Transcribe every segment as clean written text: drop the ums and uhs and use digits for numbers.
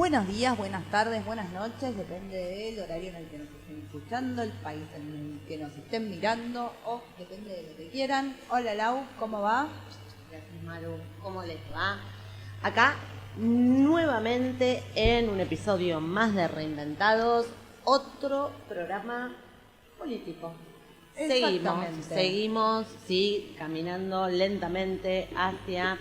Buenos días, buenas tardes, buenas noches, depende del horario en el que nos estén escuchando, el país en el que nos estén mirando o depende de lo que quieran. Hola Lau, ¿cómo va? Gracias Maru, ¿cómo les va? Acá nuevamente en un episodio más de Reinventados, otro programa político. Seguimos, sí, caminando lentamente hacia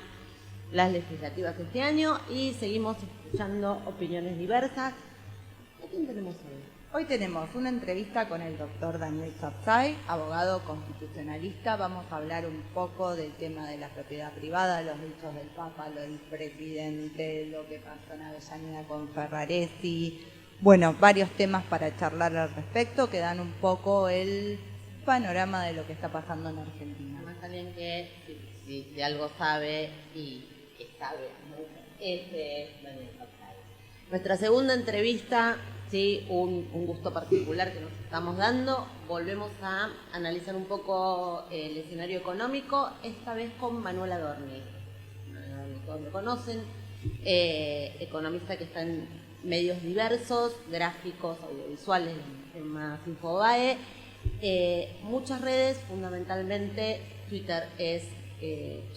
las legislativas este año y seguimos escuchando opiniones diversas. ¿A quién tenemos hoy? Hoy tenemos una entrevista con el doctor Daniel Sapsay, abogado constitucionalista. Vamos a hablar un poco del tema de la propiedad privada, los dichos del Papa, lo del presidente, lo que pasó en Avellaneda con Ferraresi. Bueno, varios temas para charlar al respecto que dan un poco el panorama de lo que está pasando en Argentina. Más alguien que si de algo sabe y que sabe mucho, ese es Daniel Sapsay. Nuestra segunda entrevista, sí, un gusto particular que nos estamos dando. Volvemos a analizar un poco el escenario económico, esta vez con Manuel Adorni. Todos lo conocen, economista que está en medios diversos, gráficos, audiovisuales, en más Infobae, muchas redes, fundamentalmente Twitter es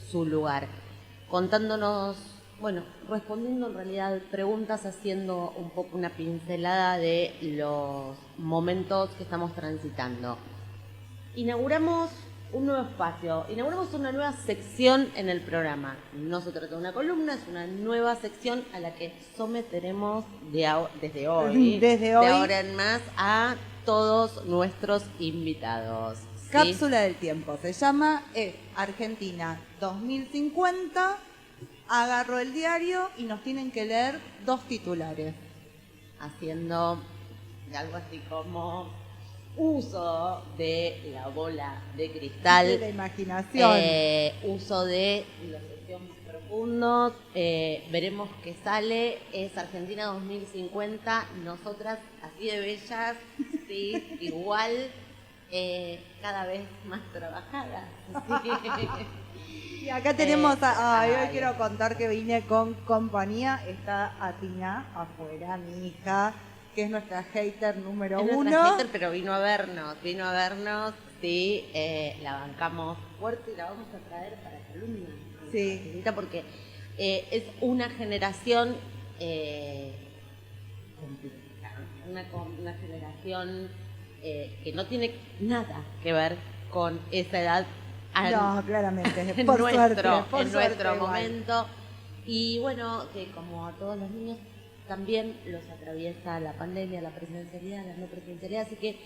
su lugar, contándonos, bueno, respondiendo en realidad preguntas, haciendo un poco una pincelada de los momentos que estamos transitando. Inauguramos un nuevo espacio, inauguramos una nueva sección en el programa. No se trata de una columna, es una nueva sección a la que someteremos desde hoy, de ahora en más, a todos nuestros invitados. ¿Sí? Cápsula del tiempo, se llama, es Argentina 2050, agarro el diario y nos tienen que leer 2 titulares. Haciendo algo así como uso de la bola de cristal, de la imaginación, uso de los deseos más profundos, veremos qué sale. Es Argentina 2050, nosotras así de bellas, sí, igual, cada vez más trabajadas. Y acá tenemos hoy quiero contar que vine con compañía. Está Atina afuera, mi hija, que es nuestra hater número 1. Nuestra hater, pero vino a vernos, sí, la bancamos fuerte y la vamos a traer para columna. Sí. Porque es una generación una generación que no tiene nada que ver con esa edad. No, claramente, en por nuestro momento. Y bueno, que como a todos los niños también los atraviesa la pandemia, la presidencialidad, la no presidencialidad, así que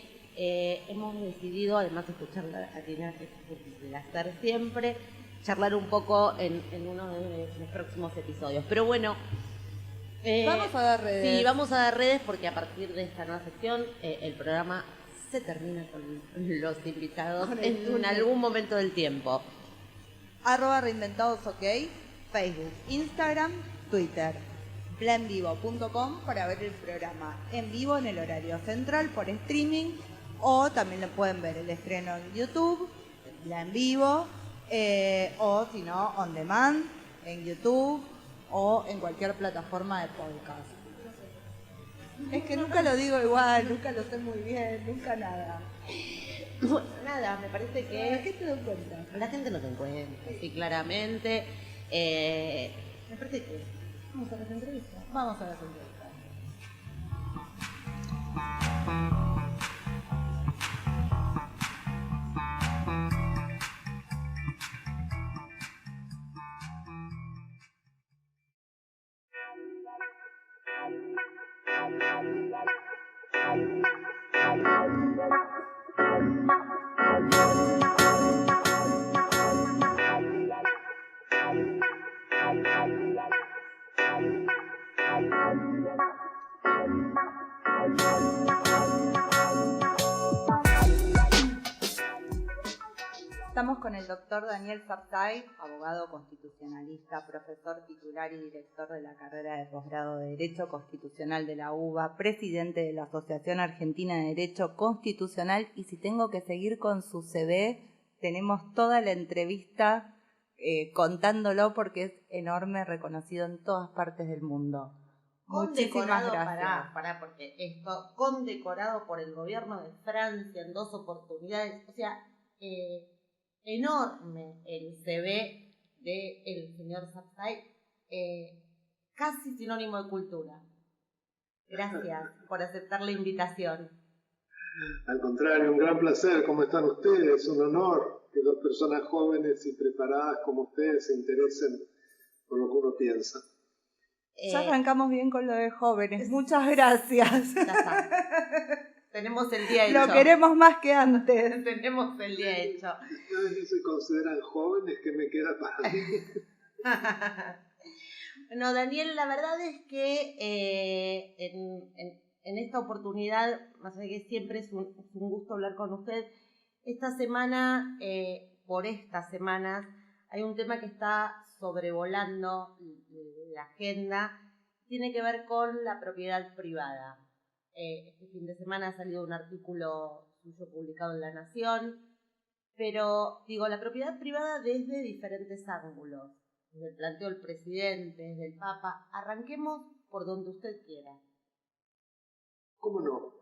hemos decidido, además de escucharla a Tina, que es un placer siempre, charlar un poco en uno de los próximos episodios. Pero bueno, vamos a dar redes. Sí, vamos a dar redes porque a partir de esta nueva sección el programa se termina con los invitados en algún momento del tiempo. @reinventados ok, Facebook, Instagram, Twitter, planvivo.com para ver el programa en vivo en el horario central por streaming, o también lo pueden ver el estreno en YouTube, en vivo, o si no, on demand, en YouTube o en cualquier plataforma de podcast. Es que nunca lo digo igual, nunca lo sé muy bien, nunca nada. Bueno, nada, me parece que... ¿La gente no encuentra? La gente no te encuentra, sí, claramente. Me parece que... Vamos a las entrevistas. Vamos a las entrevistas. Estamos con el doctor Daniel Sapsay, abogado constitucionalista, profesor titular y director de la carrera de posgrado de Derecho Constitucional de la UBA, presidente de la Asociación Argentina de Derecho Constitucional, y si tengo que seguir con su CV, tenemos toda la entrevista contándolo porque es enorme, reconocido en todas partes del mundo. condecorado, gracias. porque esto, condecorado por el gobierno de Francia en 2 oportunidades, o sea, enorme el CV del señor Sapsay, casi sinónimo de cultura. Gracias por aceptar la invitación. Al contrario, un gran placer. ¿Cómo están ustedes? Un honor que 2 personas jóvenes y preparadas como ustedes se interesen por lo que uno piensa. Ya arrancamos bien con lo de jóvenes. Muchas gracias. Ya está. Tenemos el día hecho. Lo queremos más que antes. Tenemos el día hecho. Ustedes no se consideran jóvenes, ¿qué me queda para mí? Bueno, Daniel, la verdad es que en esta oportunidad, más allá de que siempre es un gusto hablar con usted, esta semana, por estas semanas, hay un tema que está sobrevolando la agenda, tiene que ver con la propiedad privada. Este fin de semana ha salido un artículo suyo publicado en La Nación, pero digo, la propiedad privada desde diferentes ángulos. Desde el planteo del presidente, desde el Papa. Arranquemos por donde usted quiera. ¿Cómo no?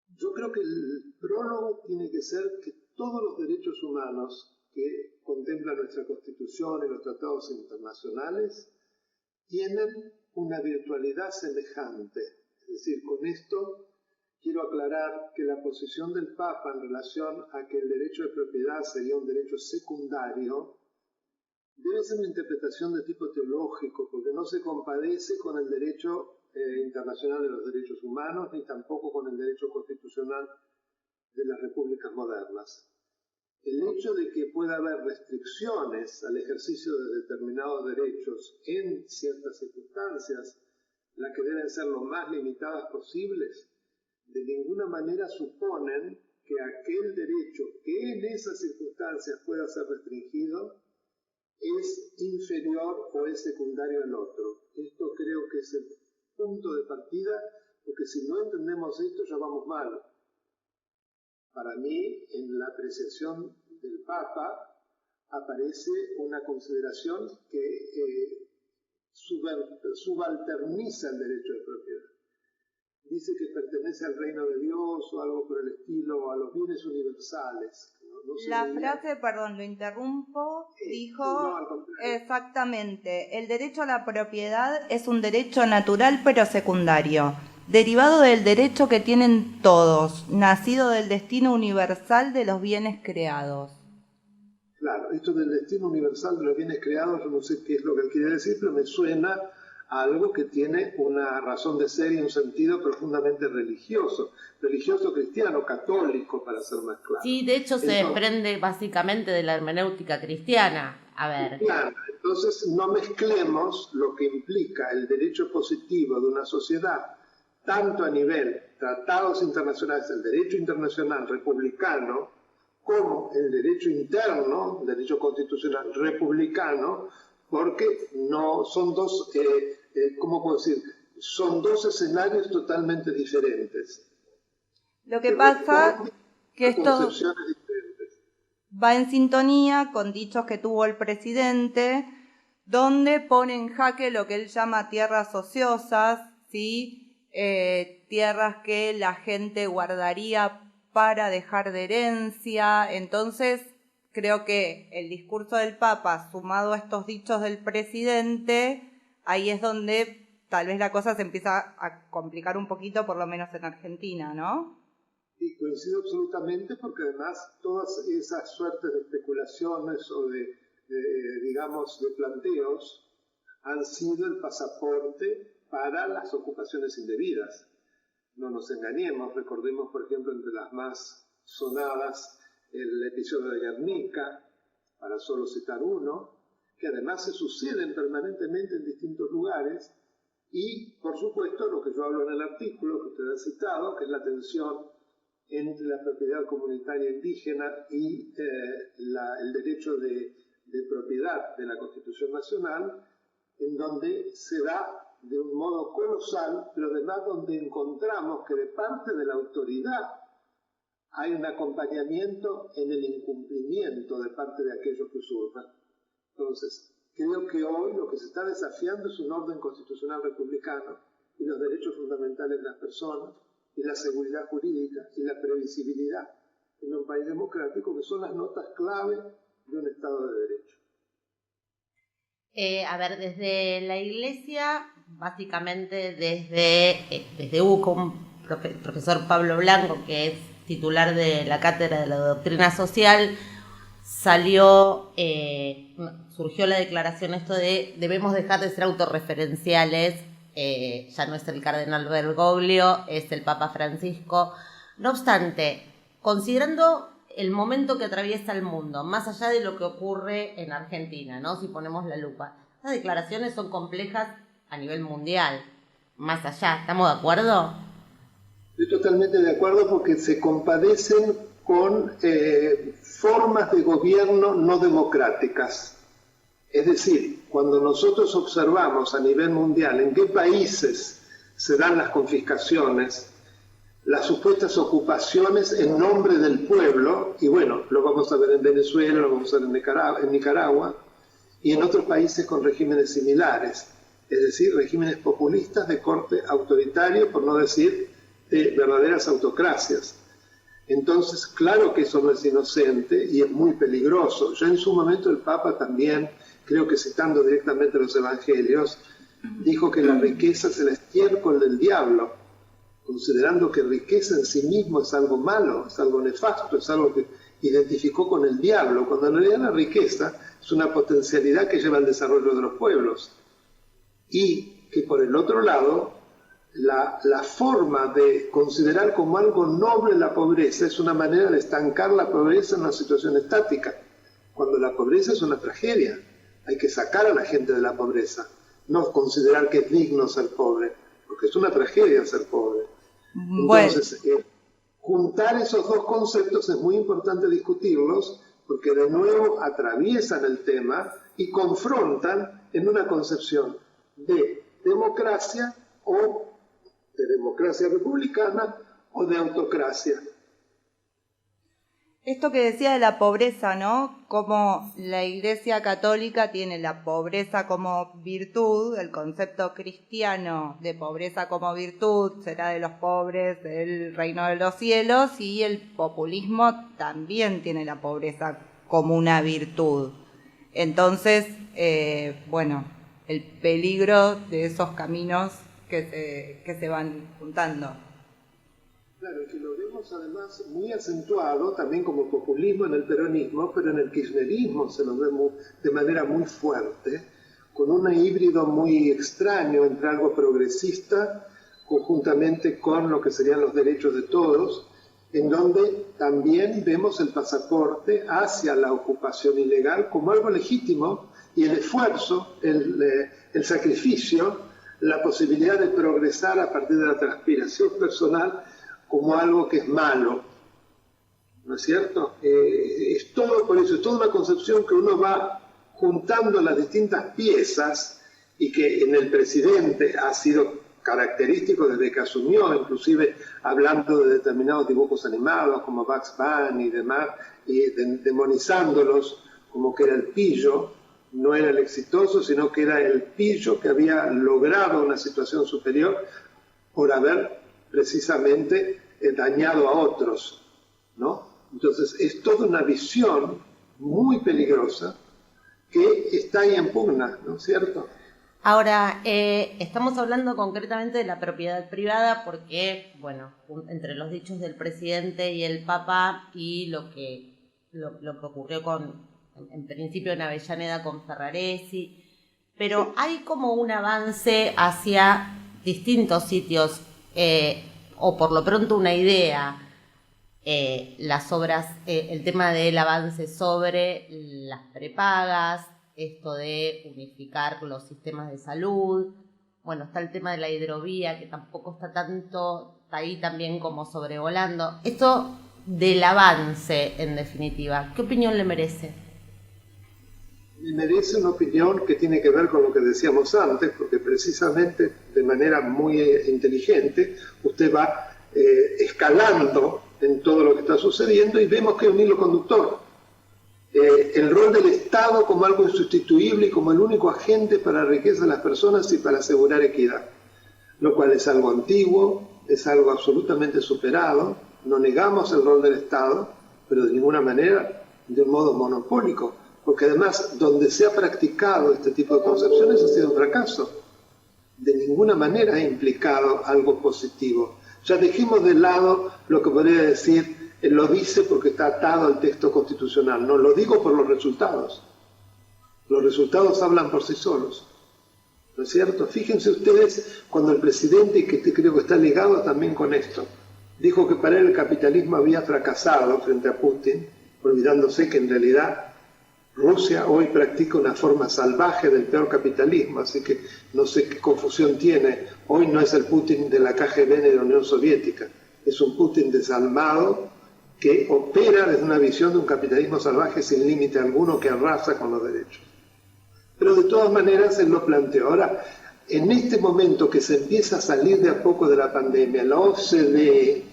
Yo creo que el prólogo tiene que ser que todos los derechos humanos que contempla nuestra Constitución y los tratados internacionales tienen una virtualidad semejante. Es decir, con esto quiero aclarar que la posición del Papa en relación a que el derecho de propiedad sería un derecho secundario debe ser una interpretación de tipo teológico, porque no se compadece con el derecho internacional de los derechos humanos, ni tampoco con el derecho constitucional de las repúblicas modernas. El hecho de que pueda haber restricciones al ejercicio de determinados derechos en ciertas circunstancias, las que deben ser lo más limitadas posibles, de ninguna manera suponen que aquel derecho que en esas circunstancias pueda ser restringido es inferior o es secundario al otro. Esto creo que es el punto de partida, porque si no entendemos esto ya vamos mal. Para mí, en la apreciación del Papa, aparece una consideración que subalterniza el derecho de propiedad. Dice que pertenece al reino de Dios o algo por el estilo, o a los bienes universales. La frase, perdón, lo interrumpo, dijo exactamente, el derecho a la propiedad es un derecho natural pero secundario, derivado del derecho que tienen todos, nacido del destino universal de los bienes creados. Claro, esto del destino universal de los bienes creados, yo no sé qué es lo que él quiere decir, pero me suena a algo que tiene una razón de ser y un sentido profundamente religioso cristiano, católico, para ser más claro. Sí, de hecho se desprende básicamente de la hermenéutica cristiana. A ver. Claro, entonces no mezclemos lo que implica el derecho positivo de una sociedad, tanto a nivel tratados internacionales, el derecho internacional republicano, como el derecho interno, el derecho constitucional republicano, porque no son dos, ¿cómo puedo decir? Son dos escenarios totalmente diferentes. Lo que pasa que esto va en sintonía con dichos que tuvo el presidente, donde pone en jaque lo que él llama tierras ociosas, ¿sí? Tierras que la gente guardaría para dejar de herencia. Entonces, creo que el discurso del Papa, sumado a estos dichos del presidente, ahí es donde tal vez la cosa se empieza a complicar un poquito, por lo menos en Argentina, ¿no? Y coincido absolutamente, porque además todas esas suertes de especulaciones o digamos, de planteos han sido el pasaporte para las ocupaciones indebidas. No nos engañemos, recordemos, por ejemplo, entre las más sonadas, el episodio de Guernica, para solo citar uno, que además se suceden permanentemente en distintos lugares, y, por supuesto, lo que yo hablo en el artículo que usted ha citado, que es la tensión entre la propiedad comunitaria indígena y el derecho de propiedad de la Constitución Nacional, en donde se da de un modo colosal, pero además donde encontramos que de parte de la autoridad hay un acompañamiento en el incumplimiento de parte de aquellos que usurpan. Entonces, creo que hoy lo que se está desafiando es un orden constitucional republicano y los derechos fundamentales de las personas y la seguridad jurídica y la previsibilidad en un país democrático, que son las notas clave de un Estado de Derecho. A ver, desde la Iglesia, básicamente desde UCO, el profesor Pablo Blanco, que es titular de la Cátedra de la Doctrina Social, surgió la declaración esto de debemos dejar de ser autorreferenciales, ya no es el cardenal Bergoglio, es el Papa Francisco. No obstante, considerando el momento que atraviesa el mundo, más allá de lo que ocurre en Argentina, ¿no? Si ponemos la lupa, estas declaraciones son complejas a nivel mundial, más allá, ¿estamos de acuerdo? Estoy totalmente de acuerdo porque se compadecen con formas de gobierno no democráticas. Es decir, cuando nosotros observamos a nivel mundial en qué países se dan las confiscaciones, las supuestas ocupaciones en nombre del pueblo, y bueno, lo vamos a ver en Venezuela, lo vamos a ver en Nicaragua, y en otros países con regímenes similares, es decir, regímenes populistas de corte autoritario, por no decir de verdaderas autocracias. Entonces, claro que eso no es inocente y es muy peligroso. Ya en su momento el Papa también, creo que citando directamente los evangelios, dijo que la riqueza es el estiércol del diablo, considerando que riqueza en sí mismo es algo malo, es algo nefasto, es algo que identificó con el diablo, cuando en realidad la riqueza es una potencialidad que lleva al desarrollo de los pueblos. Y que por el otro lado, la forma de considerar como algo noble la pobreza es una manera de estancar la pobreza en una situación estática, cuando la pobreza es una tragedia. Hay que sacar a la gente de la pobreza, no considerar que es digno ser pobre, porque es una tragedia ser pobre. Entonces, juntar esos dos conceptos es muy importante discutirlos, porque de nuevo atraviesan el tema y confrontan en una concepción de democracia o de democracia republicana o de autocracia. Esto que decía de la pobreza, ¿no? Como la Iglesia Católica tiene la pobreza como virtud, el concepto cristiano de pobreza como virtud será de los pobres del reino de los cielos, y el populismo también tiene la pobreza como una virtud. Entonces, bueno, el peligro de esos caminos que se van juntando. Claro, que lo vemos además muy acentuado también como populismo en el peronismo, pero en el kirchnerismo se lo ve de manera muy fuerte, con un híbrido muy extraño entre algo progresista conjuntamente con lo que serían los derechos de todos, en donde también vemos el pasaporte hacia la ocupación ilegal como algo legítimo, y el esfuerzo, el sacrificio, la posibilidad de progresar a partir de la transpiración personal como algo que es malo, ¿no es cierto? Es todo por eso, es toda una concepción que uno va juntando las distintas piezas y que en el presidente ha sido característico desde que asumió, inclusive hablando de determinados dibujos animados como Bugs Bunny y demás, y demonizándolos como que era el pillo, no era el exitoso, sino que era el pillo que había logrado una situación superior por haber precisamente dañado a otros, ¿no? Entonces es toda una visión muy peligrosa que está ahí en pugna, ¿no es cierto? Ahora, estamos hablando concretamente de la propiedad privada porque, bueno, entre los dichos del presidente y el Papa y lo que ocurrió en principio en Avellaneda con Ferraresi, pero hay como un avance hacia distintos sitios, o por lo pronto una idea, las obras, el tema del avance sobre las prepagas, esto de unificar los sistemas de salud, bueno, está el tema de la hidrovía que tampoco está ahí también como sobrevolando. Esto del avance, en definitiva, ¿qué opinión le merece? Me merece una opinión que tiene que ver con lo que decíamos antes, porque precisamente de manera muy inteligente usted va escalando en todo lo que está sucediendo y vemos que hay un hilo conductor. el rol del Estado como algo insustituible y como el único agente para la riqueza de las personas y para asegurar equidad, lo cual es algo antiguo, es algo absolutamente superado. No negamos el rol del Estado, pero de ninguna manera de un modo monopólico, porque además donde se ha practicado este tipo de concepciones ha sido un fracaso. De ninguna manera ha implicado algo positivo. Ya dejemos de lado lo que podría decir, lo dice porque está atado al texto constitucional. No, lo digo por los resultados. Los resultados hablan por sí solos. ¿No es cierto? Fíjense ustedes cuando el presidente, que creo que está ligado también con esto, dijo que para él el capitalismo había fracasado frente a Putin, olvidándose que en realidad Rusia hoy practica una forma salvaje del peor capitalismo, así que no sé qué confusión tiene. Hoy no es el Putin de la KGB de la Unión Soviética, es un Putin desalmado que opera desde una visión de un capitalismo salvaje sin límite alguno que arrasa con los derechos. Pero de todas maneras él lo planteó. Ahora, en este momento que se empieza a salir de a poco de la pandemia, la OCDE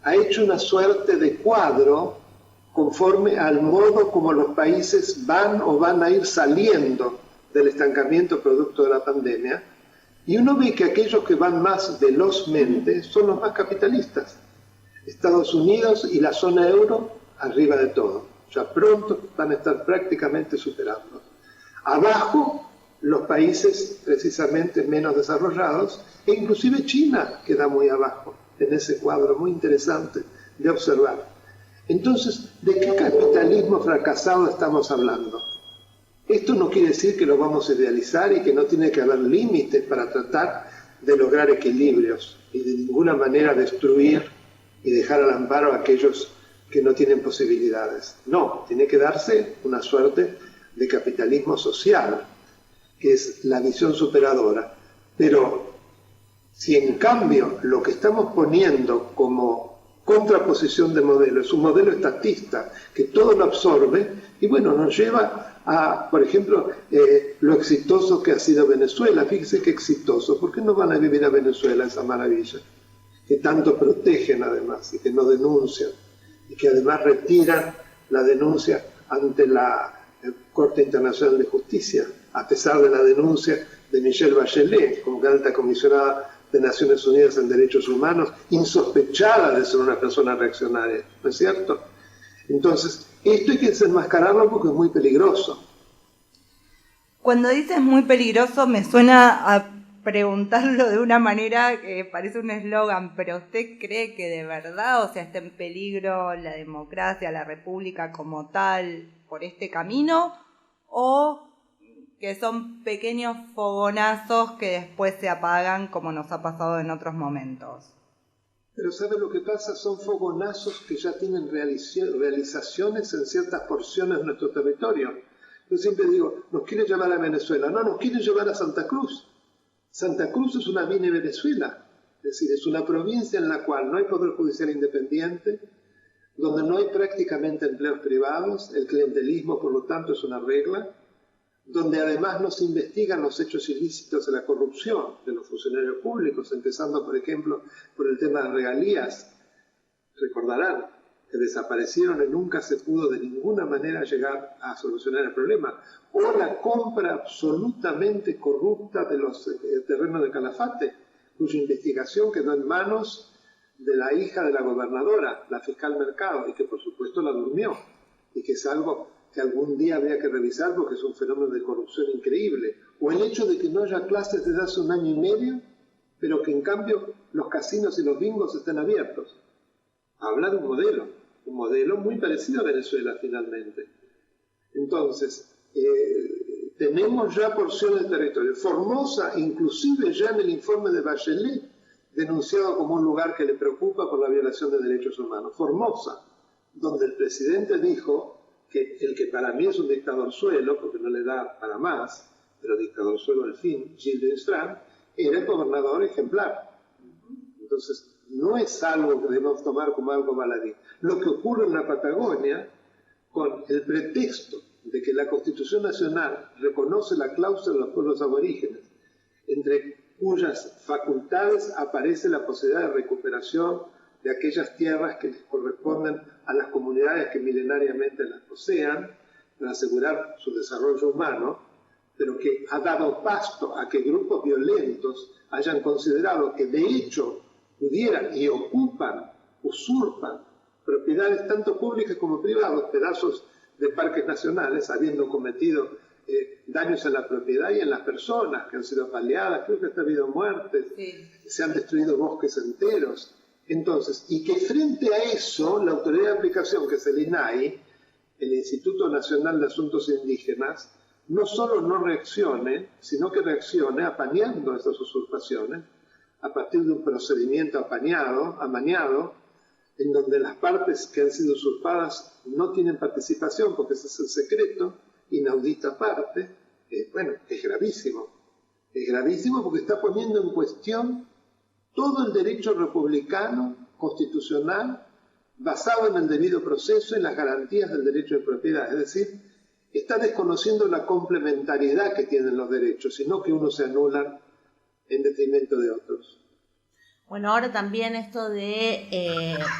ha hecho una suerte de cuadro conforme al modo como los países van o van a ir saliendo del estancamiento producto de la pandemia, y uno ve que aquellos que van más velozmente son los más capitalistas. Estados Unidos y la zona euro arriba de todo. Ya pronto van a estar prácticamente superando. Abajo, los países precisamente menos desarrollados, e inclusive China queda muy abajo en ese cuadro muy interesante de observar. Entonces, ¿de qué capitalismo fracasado estamos hablando? Esto no quiere decir que lo vamos a idealizar y que no tiene que haber límites para tratar de lograr equilibrios y de ninguna manera destruir y dejar al amparo a aquellos que no tienen posibilidades. No, tiene que darse una suerte de capitalismo social, que es la visión superadora. Pero si en cambio lo que estamos poniendo como contraposición de modelo es un modelo estatista que todo lo absorbe, y bueno, nos lleva a, por ejemplo, lo exitoso que ha sido Venezuela. Fíjese qué exitoso. ¿Por qué no van a vivir a Venezuela esa maravilla? Que tanto protegen además y que no denuncian y que además retiran la denuncia ante la Corte Internacional de Justicia, a pesar de la denuncia de Michelle Bachelet, como alta comisionada de Naciones Unidas en Derechos Humanos, insospechada de ser una persona reaccionaria, ¿no es cierto? Entonces, esto hay que desenmascararlo porque es muy peligroso. Cuando dices muy peligroso, me suena a preguntarlo de una manera que parece un eslogan, pero ¿usted cree que de verdad, o sea, está en peligro la democracia, la república como tal por este camino? ¿O que son pequeños fogonazos que después se apagan como nos ha pasado en otros momentos? Pero ¿sabe lo que pasa? Son fogonazos que ya tienen realizaciones en ciertas porciones de nuestro territorio. Yo siempre digo, nos quieren llevar a Venezuela. No, nos quieren llevar a Santa Cruz. Santa Cruz es una mini Venezuela. Es decir, es una provincia en la cual no hay poder judicial independiente, donde no hay prácticamente empleos privados, el clientelismo, por lo tanto, es una regla, donde además no se investigan los hechos ilícitos de la corrupción de los funcionarios públicos, empezando, por ejemplo, por el tema de regalías. Recordarán que desaparecieron y nunca se pudo de ninguna manera llegar a solucionar el problema. O la compra absolutamente corrupta de los terrenos de Calafate, cuya investigación quedó en manos de la hija de la gobernadora, la fiscal Mercado, y que por supuesto la durmió, y que es algo que algún día habría que revisar porque es un fenómeno de corrupción increíble. O el hecho de que no haya clases desde hace 1 año y medio, pero que en cambio los casinos y los bingos estén abiertos. Habla de un modelo muy parecido a Venezuela finalmente. Entonces, tenemos ya porciones de territorio. Formosa, inclusive ya en el informe de Bachelet, denunciado como un lugar que le preocupa por la violación de derechos humanos. Formosa, donde el presidente dijo que el que para mí es un dictador suelo, porque no le da para más, pero dictador suelo al fin, Gilles Strand, era el gobernador ejemplar. Entonces, no es algo que debemos tomar como algo baladí. Lo que ocurre en la Patagonia, con el pretexto de que la Constitución Nacional reconoce la cláusula de los pueblos aborígenes, entre cuyas facultades aparece la posibilidad de recuperación de aquellas tierras que les corresponden a las comunidades que milenariamente las posean para asegurar su desarrollo humano, pero que ha dado pasto a que grupos violentos hayan considerado que de hecho pudieran y ocupan, usurpan propiedades tanto públicas como privadas, pedazos de parques nacionales, habiendo cometido daños en la propiedad y en las personas que han sido apaleadas, creo que hasta ha habido muertes, Sí. se han destruido bosques enteros. Entonces, y que frente a eso, la autoridad de aplicación, que es el INAI, el Instituto Nacional de Asuntos Indígenas, no solo no reaccione, sino que reaccione apañando estas usurpaciones a partir de un procedimiento amañado, en donde las partes que han sido usurpadas no tienen participación, porque ese es el secreto, inaudita parte. Bueno, es gravísimo. Es gravísimo porque está poniendo en cuestión todo el derecho republicano, constitucional, basado en el debido proceso y las garantías del derecho de propiedad. Es decir, está desconociendo la complementariedad que tienen los derechos, sino que unos se anulan en detrimento de otros. Bueno, ahora también esto de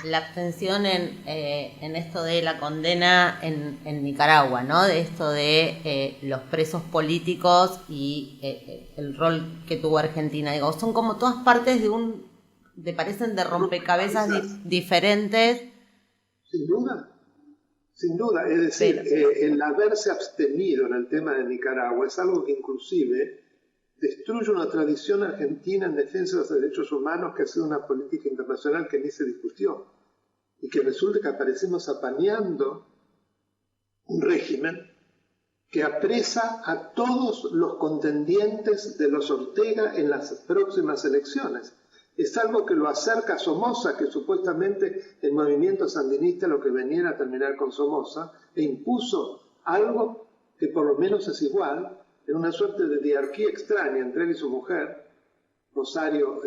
la abstención en esto de la condena en Nicaragua, ¿no? De esto de los presos políticos y el rol que tuvo Argentina. Digo, son como todas partes parecen de rompecabezas diferentes. Sin duda. Es decir, el haberse abstenido en el tema de Nicaragua es algo que inclusive destruye una tradición argentina en defensa de los derechos humanos, que ha sido una política internacional que ni se discutió, y que resulta que aparecemos apañando un régimen que apresa a todos los contendientes de los Ortega en las próximas elecciones. Es algo que lo acerca a Somoza, que supuestamente el movimiento sandinista lo que venía a terminar con Somoza, e impuso algo que por lo menos es igual, en una suerte de diarquía extraña entre él y su mujer, Rosario,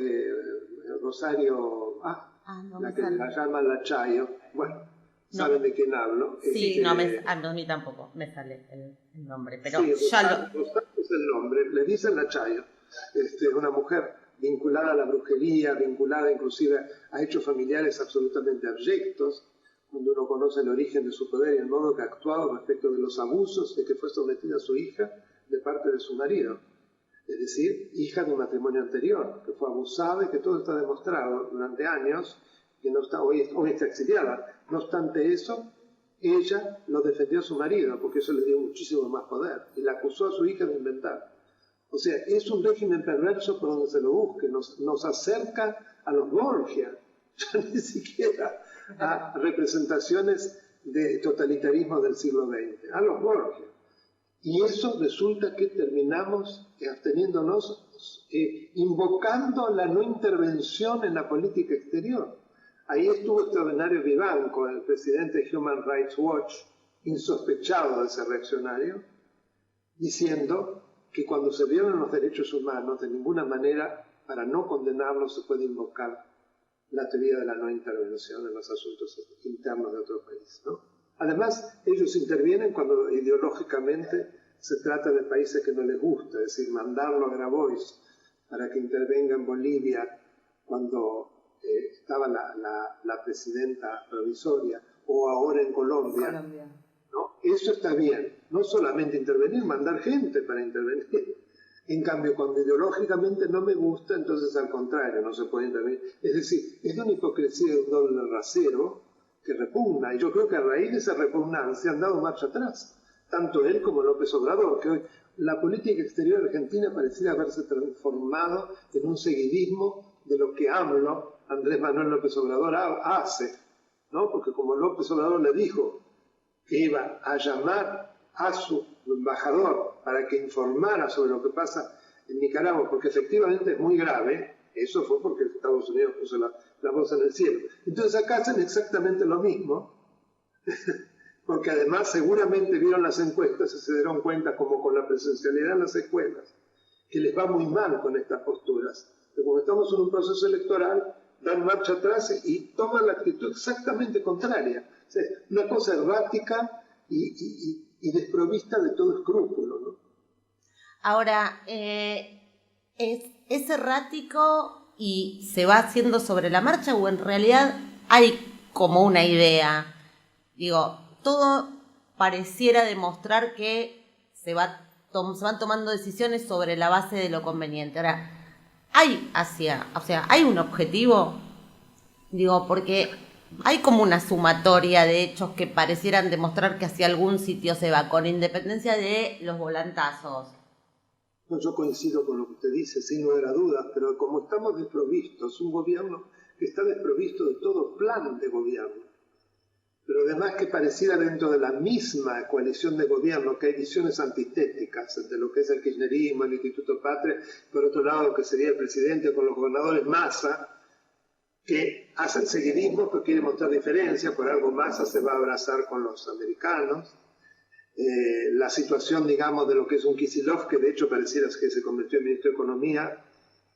la que la llama la Chayo. Bueno, saben de quién hablo. Sí, a mí tampoco me sale el nombre, pero sí, ya Rosario es el nombre, le dicen la Chayo. Una mujer vinculada a la brujería, vinculada inclusive a hechos familiares absolutamente abyectos, cuando uno conoce el origen de su poder y el modo que ha actuado respecto de los abusos de que fue sometida su hija de parte de su marido, es decir, hija de un matrimonio anterior, que fue abusada y que todo está demostrado durante años, que no está, hoy está exiliada. No obstante eso, ella lo defendió a su marido, porque eso le dio muchísimo más poder, y la acusó a su hija de inventar. O sea, es un régimen perverso por donde se lo busque, nos acerca a los Borgia, ya ni siquiera a representaciones de totalitarismo del siglo XX, a los Borgia. Y eso resulta que terminamos absteniéndonos, invocando la no intervención en la política exterior. Ahí estuvo extraordinario Vivanco, el presidente de Human Rights Watch, insospechado de ese reaccionario, diciendo que cuando se violan los derechos humanos, de ninguna manera, para no condenarlos, se puede invocar la teoría de la no intervención en los asuntos internos de otro país, ¿no? Además, ellos intervienen cuando ideológicamente se trata de países que no les gusta, es decir, mandarlo a Grabois para que intervenga en Bolivia cuando estaba la presidenta provisoria, o ahora en Colombia. ¿No? Eso está bien, no solamente intervenir, mandar gente para intervenir. En cambio, cuando ideológicamente no me gusta, entonces al contrario, no se puede intervenir. Es decir, es de una hipocresía de un doble rasero que repugna, y yo creo que a raíz de esa repugnancia han dado marcha atrás, tanto él como López Obrador, que hoy la política exterior argentina parecía haberse transformado en un seguidismo de lo que AMLO, Andrés Manuel López Obrador, hace, ¿no? Porque como López Obrador le dijo que iba a llamar a su embajador para que informara sobre lo que pasa en Nicaragua, porque efectivamente es muy grave, eso fue porque Estados Unidos puso la voz en el cielo. Entonces acá hacen exactamente lo mismo, porque además seguramente vieron las encuestas y se dieron cuenta, como con la presencialidad en las escuelas, que les va muy mal con estas posturas. Pero como estamos en un proceso electoral, dan marcha atrás y toman la actitud exactamente contraria. O sea, una cosa errática y desprovista de todo escrúpulo, ¿no? Ahora, ¿es errático y se va haciendo sobre la marcha o en realidad hay como una idea? Digo, todo pareciera demostrar que se van tomando decisiones sobre la base de lo conveniente. Ahora, ¿hay un objetivo? Digo, porque hay como una sumatoria de hechos que parecieran demostrar que hacia algún sitio se va, con independencia de los volantazos. No, yo coincido con lo que usted dice, sin lugar a dudas, pero como estamos desprovistos, un gobierno que está desprovisto de todo plan de gobierno, pero además que pareciera dentro de la misma coalición de gobierno que hay visiones antitéticas de lo que es el kirchnerismo, el Instituto Patria, por otro lado que sería el presidente con los gobernadores Massa, que hacen seguidismo pero quiere mostrar diferencia, por algo Massa se va a abrazar con los americanos. La situación, digamos, de lo que es un Kicillof, que de hecho pareciera que se convirtió en ministro de Economía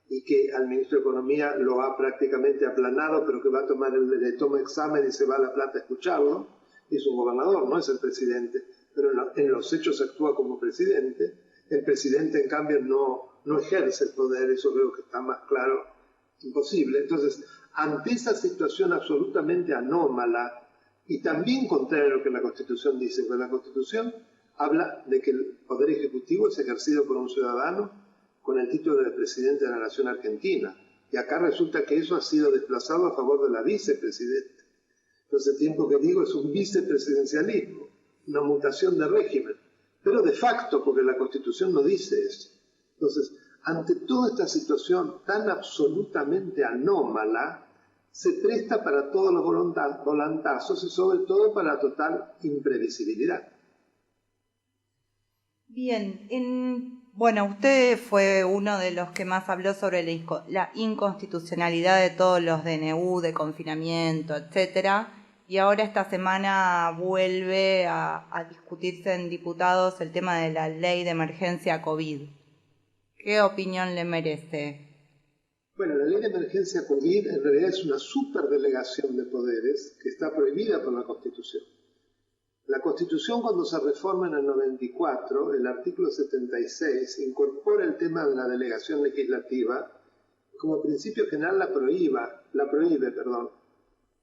y que al ministro de Economía lo ha prácticamente aplanado, pero que va a tomar le toma examen y se va a La Plata a escucharlo. Es un gobernador, no es el presidente, pero en los hechos actúa como presidente. El presidente, en cambio, no ejerce el poder, eso creo que está más claro, imposible. Entonces, ante esa situación absolutamente anómala, y también contrario a lo que la Constitución dice, porque la Constitución habla de que el Poder Ejecutivo es ejercido por un ciudadano con el título de presidente de la Nación Argentina. Y acá resulta que eso ha sido desplazado a favor de la vicepresidenta. Entonces, el tiempo que digo es un vicepresidencialismo, una mutación de régimen. Pero de facto, porque la Constitución no dice eso. Entonces, ante toda esta situación tan absolutamente anómala, se presta para todos los volantazos y sobre todo para la total imprevisibilidad. Bien, bueno, usted fue uno de los que más habló sobre la inconstitucionalidad de todos los DNU, de confinamiento, etcétera, y ahora esta semana vuelve a discutirse en diputados el tema de la ley de emergencia COVID. ¿Qué opinión le merece? Bueno, la ley de emergencia COVID en realidad es una superdelegación de poderes que está prohibida por la Constitución. La Constitución, cuando se reforma en el 94, el artículo 76 incorpora el tema de la delegación legislativa, como principio general la prohíbe.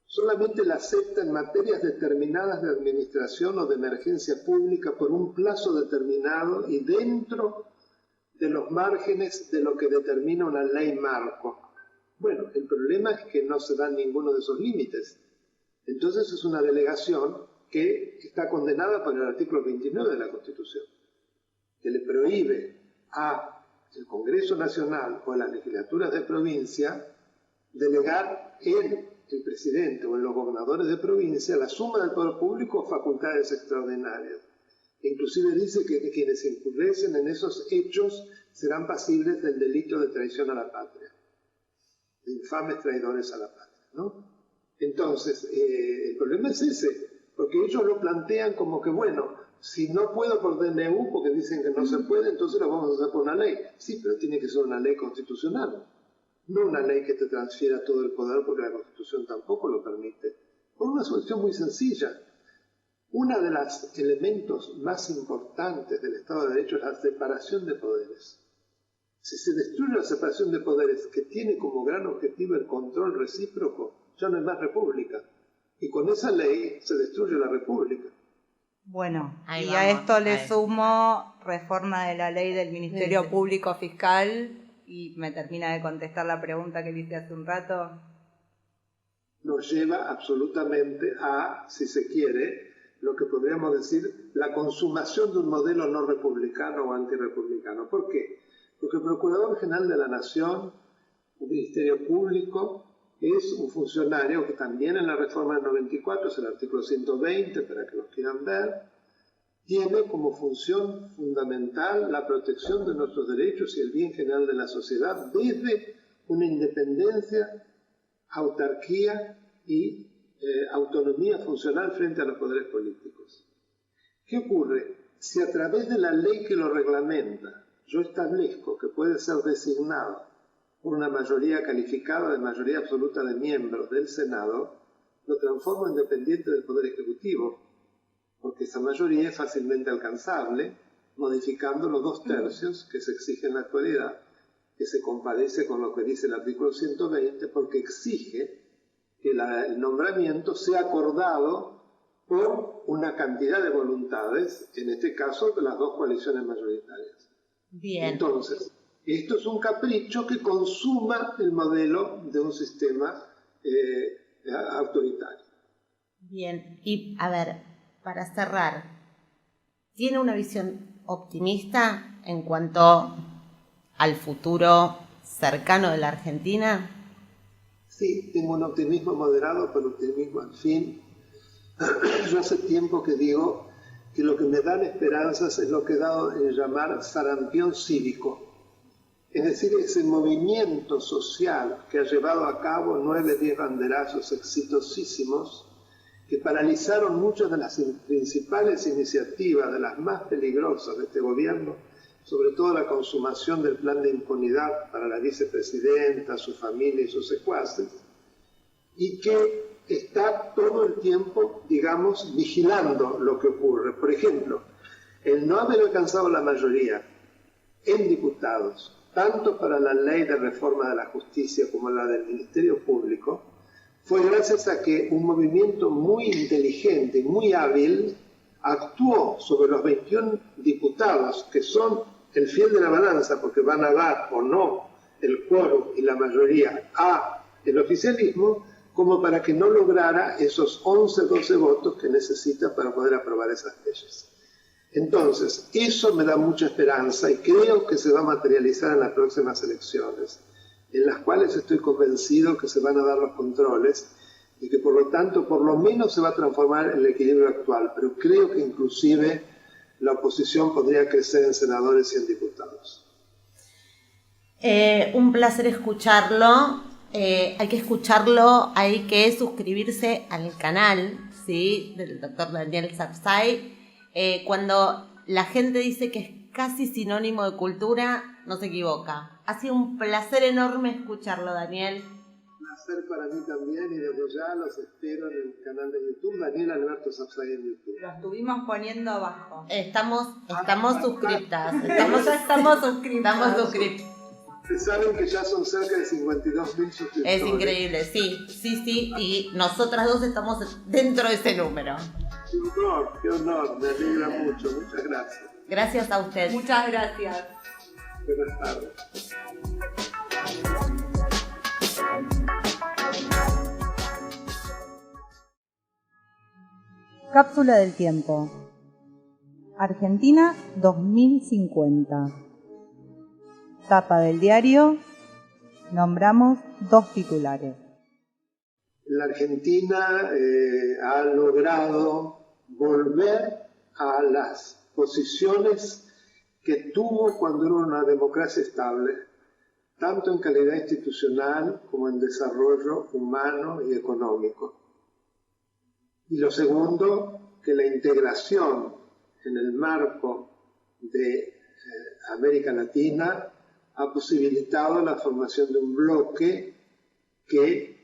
Solamente la acepta en materias determinadas de administración o de emergencia pública por un plazo determinado y dentro de los márgenes de lo que determina una ley marco. Bueno, el problema es que no se dan ninguno de esos límites. Entonces es una delegación que está condenada por el artículo 29 de la Constitución, que le prohíbe al Congreso Nacional o a las legislaturas de provincia delegar en el presidente o en los gobernadores de provincia la suma del poder público o facultades extraordinarias. Inclusive dice que quienes incurren en esos hechos serán pasibles del delito de traición a la patria, de infames traidores a la patria, ¿no? Entonces, el problema es ese, porque ellos lo plantean como que, bueno, si no puedo por DNU, porque dicen que no se puede, entonces lo vamos a hacer por una ley. Sí, pero tiene que ser una ley constitucional, no una ley que te transfiera todo el poder, porque la Constitución tampoco lo permite. Por una solución muy sencilla. Uno de los elementos más importantes del Estado de Derecho es la separación de poderes. Si se destruye la separación de poderes, que tiene como gran objetivo el control recíproco, ya no hay más república. Y con esa ley se destruye la república. Bueno, Ahí y vamos, a esto le ahí. sumo reforma de la ley del Ministerio Público Fiscal, y me termina de contestar la pregunta que le hice hace un rato. Nos lleva absolutamente a, si se quiere, lo que podríamos decir, la consumación de un modelo no republicano o antirrepublicano. ¿Por qué? Porque el Procurador General de la Nación, un Ministerio Público, es un funcionario que también en la reforma del 94, es el artículo 120, para que los quieran ver, tiene como función fundamental la protección de nuestros derechos y el bien general de la sociedad desde una independencia, autarquía y autonomía funcional frente a los poderes políticos. ¿Qué ocurre? Si a través de la ley que lo reglamenta yo establezco que puede ser designado por una mayoría calificada de mayoría absoluta de miembros del Senado, lo transformo en dependiente del Poder Ejecutivo, porque esa mayoría es fácilmente alcanzable, modificando los 2/3 que se exigen en la actualidad. que se compadece con lo que dice el artículo 120 porque exige que el nombramiento sea acordado por una cantidad de voluntades, en este caso de las dos coaliciones mayoritarias. Bien. Entonces, esto es un capricho que consuma el modelo de un sistema autoritario. Bien, y a ver, para cerrar, ¿tiene una visión optimista en cuanto al futuro cercano de la Argentina? Sí, tengo un optimismo moderado, pero optimismo al fin. Yo hace tiempo que digo que lo que me dan esperanzas es lo que he dado en llamar sarampión cívico. Es decir, ese movimiento social que ha llevado a cabo 9-10 banderazos exitosísimos que paralizaron muchas de las principales iniciativas, de las más peligrosas de este gobierno, sobre todo la consumación del plan de impunidad para la vicepresidenta, su familia y sus secuaces, y que está todo el tiempo, digamos, vigilando lo que ocurre. Por ejemplo, el no haber alcanzado la mayoría en diputados, tanto para la ley de reforma de la justicia como la del Ministerio Público, fue gracias a que un movimiento muy inteligente, muy hábil, actuó sobre los 21 diputados, que son el fiel de la balanza, porque van a dar o no el quórum y la mayoría a el oficialismo, como para que no lograra esos 11-12 votos que necesita para poder aprobar esas leyes. Entonces, eso me da mucha esperanza y creo que se va a materializar en las próximas elecciones, en las cuales estoy convencido que se van a dar los controles y que por lo tanto, por lo menos se va a transformar el equilibrio actual, pero creo que inclusive la oposición podría crecer en senadores y en diputados. Un placer escucharlo. Hay que escucharlo, hay que suscribirse al canal, ¿sí?, del doctor Daniel Sapsay. Cuando la gente dice que es casi sinónimo de cultura, no se equivoca. Ha sido un placer enorme escucharlo, Daniel. Placer para mí también, y desde ya los espero en el canal de YouTube, Daniel Alberto Sapsay en YouTube. Lo estuvimos poniendo abajo. Estamos suscriptas. Estamos suscriptas. Ustedes saben que ya son cerca de 52.000 suscriptores. Es increíble, sí, y nosotras dos estamos dentro de ese número. Qué honor, me alegra mucho, muchas gracias. Gracias a usted. Muchas gracias. Buenas tardes. Cápsula del tiempo. Argentina 2050. Tapa del diario. Nombramos 2 titulares. La Argentina ha logrado volver a las posiciones que tuvo cuando era una democracia estable, tanto en calidad institucional como en desarrollo humano y económico. Y lo segundo, que la integración en el marco de América Latina ha posibilitado la formación de un bloque que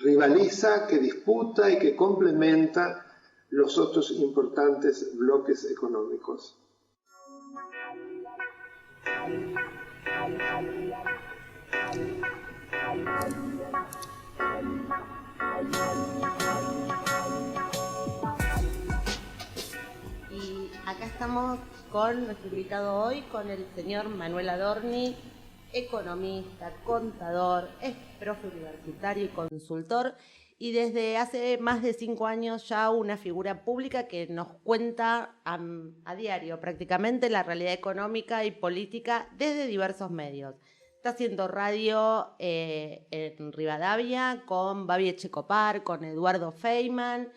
rivaliza, que disputa y que complementa los otros importantes bloques económicos. Y acá estamos con nuestro invitado hoy, con el señor Manuel Adorni, economista, contador, es profe universitario y consultor, y desde hace más de 5 años ya una figura pública que nos cuenta a diario prácticamente la realidad económica y política desde diversos medios. Está haciendo radio en Rivadavia con Babi Echecopar, con Eduardo Feynman.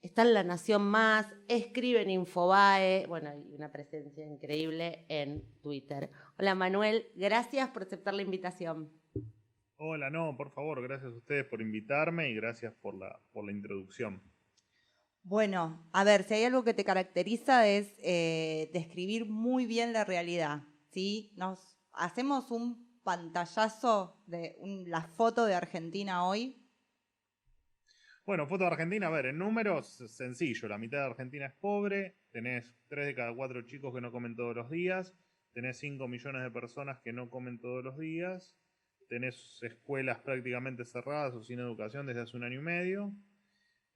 Está en La Nación Más, escribe en Infobae, bueno, y una presencia increíble en Twitter. Hola Manuel, gracias por aceptar la invitación. Hola, no, por favor, gracias a ustedes por invitarme y gracias por la introducción. Bueno, a ver, si hay algo que te caracteriza es describir muy bien la realidad, ¿sí? Nos hacemos un pantallazo de la foto de Argentina hoy. Bueno, foto de Argentina, a ver, en números, sencillo, la mitad de Argentina es pobre, tenés 3 de cada 4 chicos que no comen todos los días, tenés 5 millones de personas que no comen todos los días, tenés escuelas prácticamente cerradas o sin educación desde hace 1 año y medio,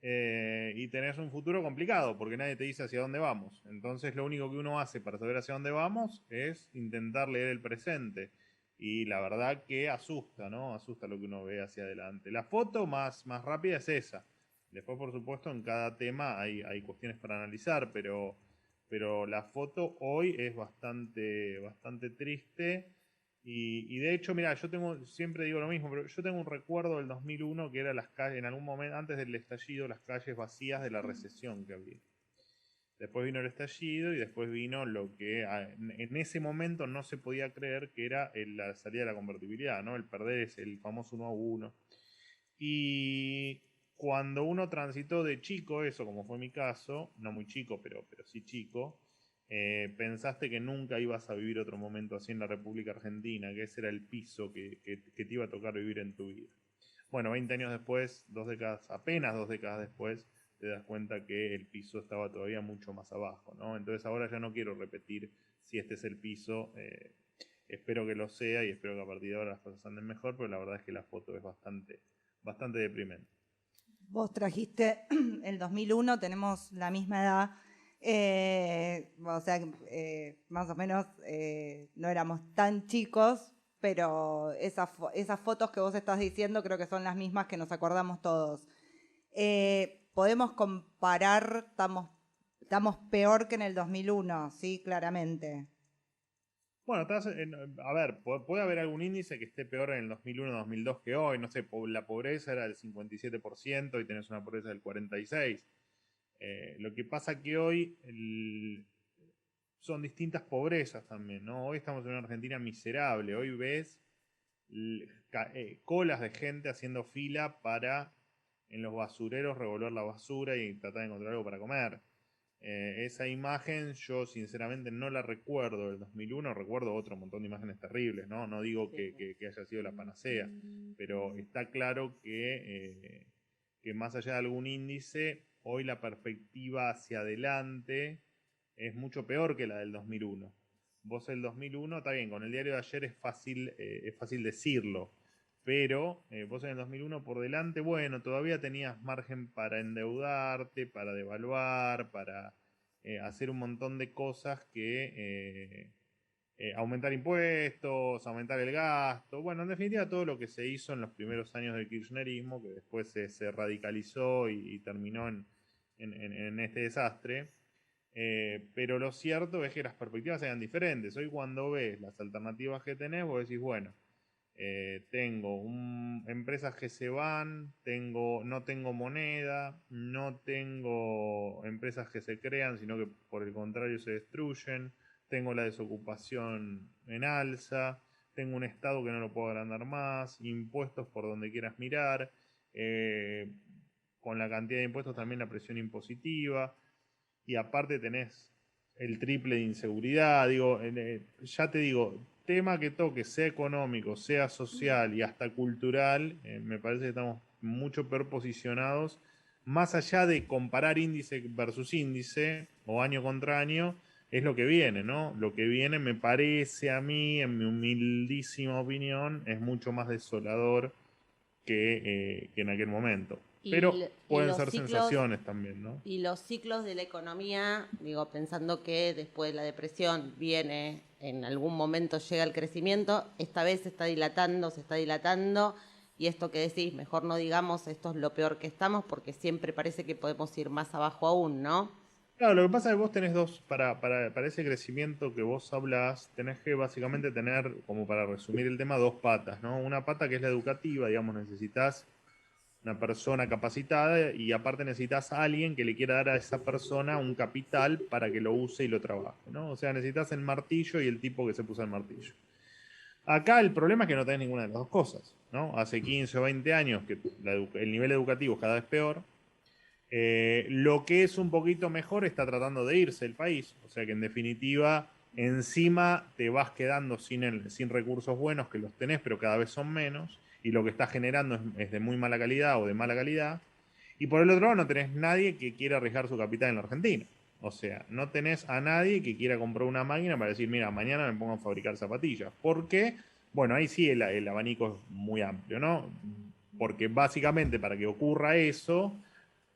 y tenés un futuro complicado porque nadie te dice hacia dónde vamos. Entonces lo único que uno hace para saber hacia dónde vamos es intentar leer el presente. Y la verdad que asusta, ¿no? Asusta lo que uno ve hacia adelante. La foto más rápida es esa. Después, por supuesto, en cada tema hay cuestiones para analizar, pero la foto hoy es bastante triste. Y de hecho, mira, siempre digo lo mismo, pero yo tengo un recuerdo del 2001 que era las calles, en algún momento, antes del estallido, las calles vacías de la recesión que había. Después vino el estallido y después vino lo que en ese momento no se podía creer que era la salida de la convertibilidad, ¿no? El perder es el famoso 1-1. Y cuando uno transitó de chico, eso como fue mi caso, no muy chico, pero sí chico, pensaste que nunca ibas a vivir otro momento así en la República Argentina, que ese era el piso que te iba a tocar vivir en tu vida. Bueno, 20 años después, apenas 2 décadas después, te das cuenta que el piso estaba todavía mucho más abajo, ¿no? Entonces ahora ya no quiero repetir si este es el piso, espero que lo sea y espero que a partir de ahora las cosas anden mejor, pero la verdad es que la foto es bastante deprimente. Vos trajiste el 2001, tenemos la misma edad, o sea, más o menos no éramos tan chicos, pero esas fotos que vos estás diciendo creo que son las mismas que nos acordamos todos. Podemos comparar, estamos peor que en el 2001, sí, claramente. Bueno, a ver, puede haber algún índice que esté peor en el 2001-2002 que hoy. No sé, la pobreza era del 57% y tenés una pobreza del 46%. Lo que pasa que hoy son distintas pobrezas también, ¿no? Hoy estamos en una Argentina miserable. Hoy ves colas de gente haciendo fila para en los basureros revolver la basura y tratar de encontrar algo para comer. Esa imagen yo sinceramente no la recuerdo del 2001, recuerdo otro montón de imágenes terribles, ¿no? No digo que haya sido la panacea, pero está claro que más allá de algún índice, hoy la perspectiva hacia adelante es mucho peor que la del 2001. Vos el 2001, está bien, con el diario de ayer es fácil decirlo, pero vos en el 2001 por delante, bueno, todavía tenías margen para endeudarte, para devaluar, para hacer un montón de cosas que aumentar impuestos, aumentar el gasto, bueno, en definitiva todo lo que se hizo en los primeros años del kirchnerismo, que después se radicalizó y terminó en este desastre. Pero lo cierto es que las perspectivas eran diferentes. Hoy cuando ves las alternativas que tenés, vos decís, bueno, tengo empresas que se van, no tengo moneda, no tengo empresas que se crean, sino que por el contrario se destruyen, tengo la desocupación en alza, tengo un Estado que no lo puedo agrandar más, impuestos por donde quieras mirar, con la cantidad de impuestos también la presión impositiva, y aparte tenés el triple de inseguridad, ya te digo, tema que toque, sea económico, sea social y hasta cultural, me parece que estamos mucho peor posicionados, más allá de comparar índice versus índice, o año contra año, es lo que viene, ¿no? Lo que viene me parece a mí, en mi humildísima opinión, es mucho más desolador que en aquel momento. Pero pueden ser sensaciones también, ¿no? Y los ciclos de la economía, pensando que después de la depresión viene, en algún momento llega el crecimiento, esta vez se está dilatando, y esto que decís, mejor no digamos esto es lo peor que estamos, porque siempre parece que podemos ir más abajo aún, ¿no? Claro, lo que pasa es que vos tenés para ese crecimiento que vos hablás, tenés que básicamente tener, como para resumir el tema, 2 patas, ¿no? Una pata que es la educativa, necesitas una persona capacitada y aparte necesitas a alguien que le quiera dar a esa persona un capital para que lo use y lo trabaje, ¿no? O sea, necesitas el martillo y el tipo que se puso el martillo. Acá el problema es que no tenés ninguna de las dos cosas, ¿no? Hace 15 o 20 años que el nivel educativo es cada vez peor. Lo que es un poquito mejor está tratando de irse el país, o sea que en definitiva encima te vas quedando sin recursos buenos, que los tenés pero cada vez son menos, y lo que estás generando es de muy mala calidad o de mala calidad, y por el otro lado no tenés nadie que quiera arriesgar su capital en la Argentina. O sea, no tenés a nadie que quiera comprar una máquina para decir, mira, mañana me pongo a fabricar zapatillas. ¿Por qué? Bueno, ahí sí el abanico es muy amplio, ¿no? Porque básicamente para que ocurra eso,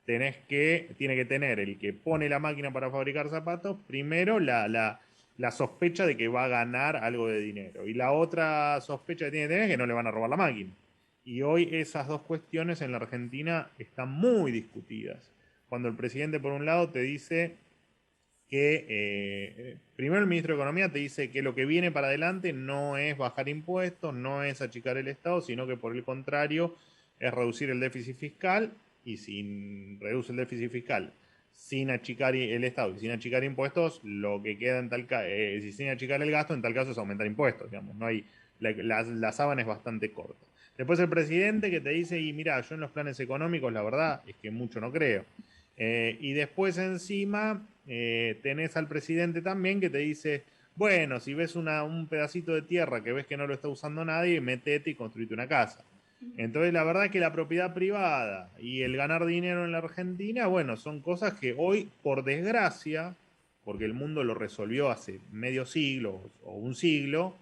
tiene que tener el que pone la máquina para fabricar zapatos, primero la sospecha de que va a ganar algo de dinero. Y la otra sospecha que tiene que tener es que no le van a robar la máquina. Y hoy esas dos cuestiones en la Argentina están muy discutidas. Cuando el presidente, por un lado, te dice que primero el ministro de Economía te dice que lo que viene para adelante no es bajar impuestos, no es achicar el Estado, sino que por el contrario es reducir el déficit fiscal, y si reduce el déficit fiscal sin achicar el Estado y sin achicar impuestos, lo que queda en tal caso, sin achicar el gasto, en tal caso es aumentar impuestos, digamos, no hay, la sábana es bastante corta. Después el presidente que te dice, y mira, yo en los planes económicos la verdad es que mucho no creo. Y después encima tenés al presidente también que te dice, bueno, si ves un pedacito de tierra que ves que no lo está usando nadie, metete y construite una casa. Entonces la verdad es que la propiedad privada y el ganar dinero en la Argentina, bueno, son cosas que hoy, por desgracia, porque el mundo lo resolvió hace medio siglo o un siglo,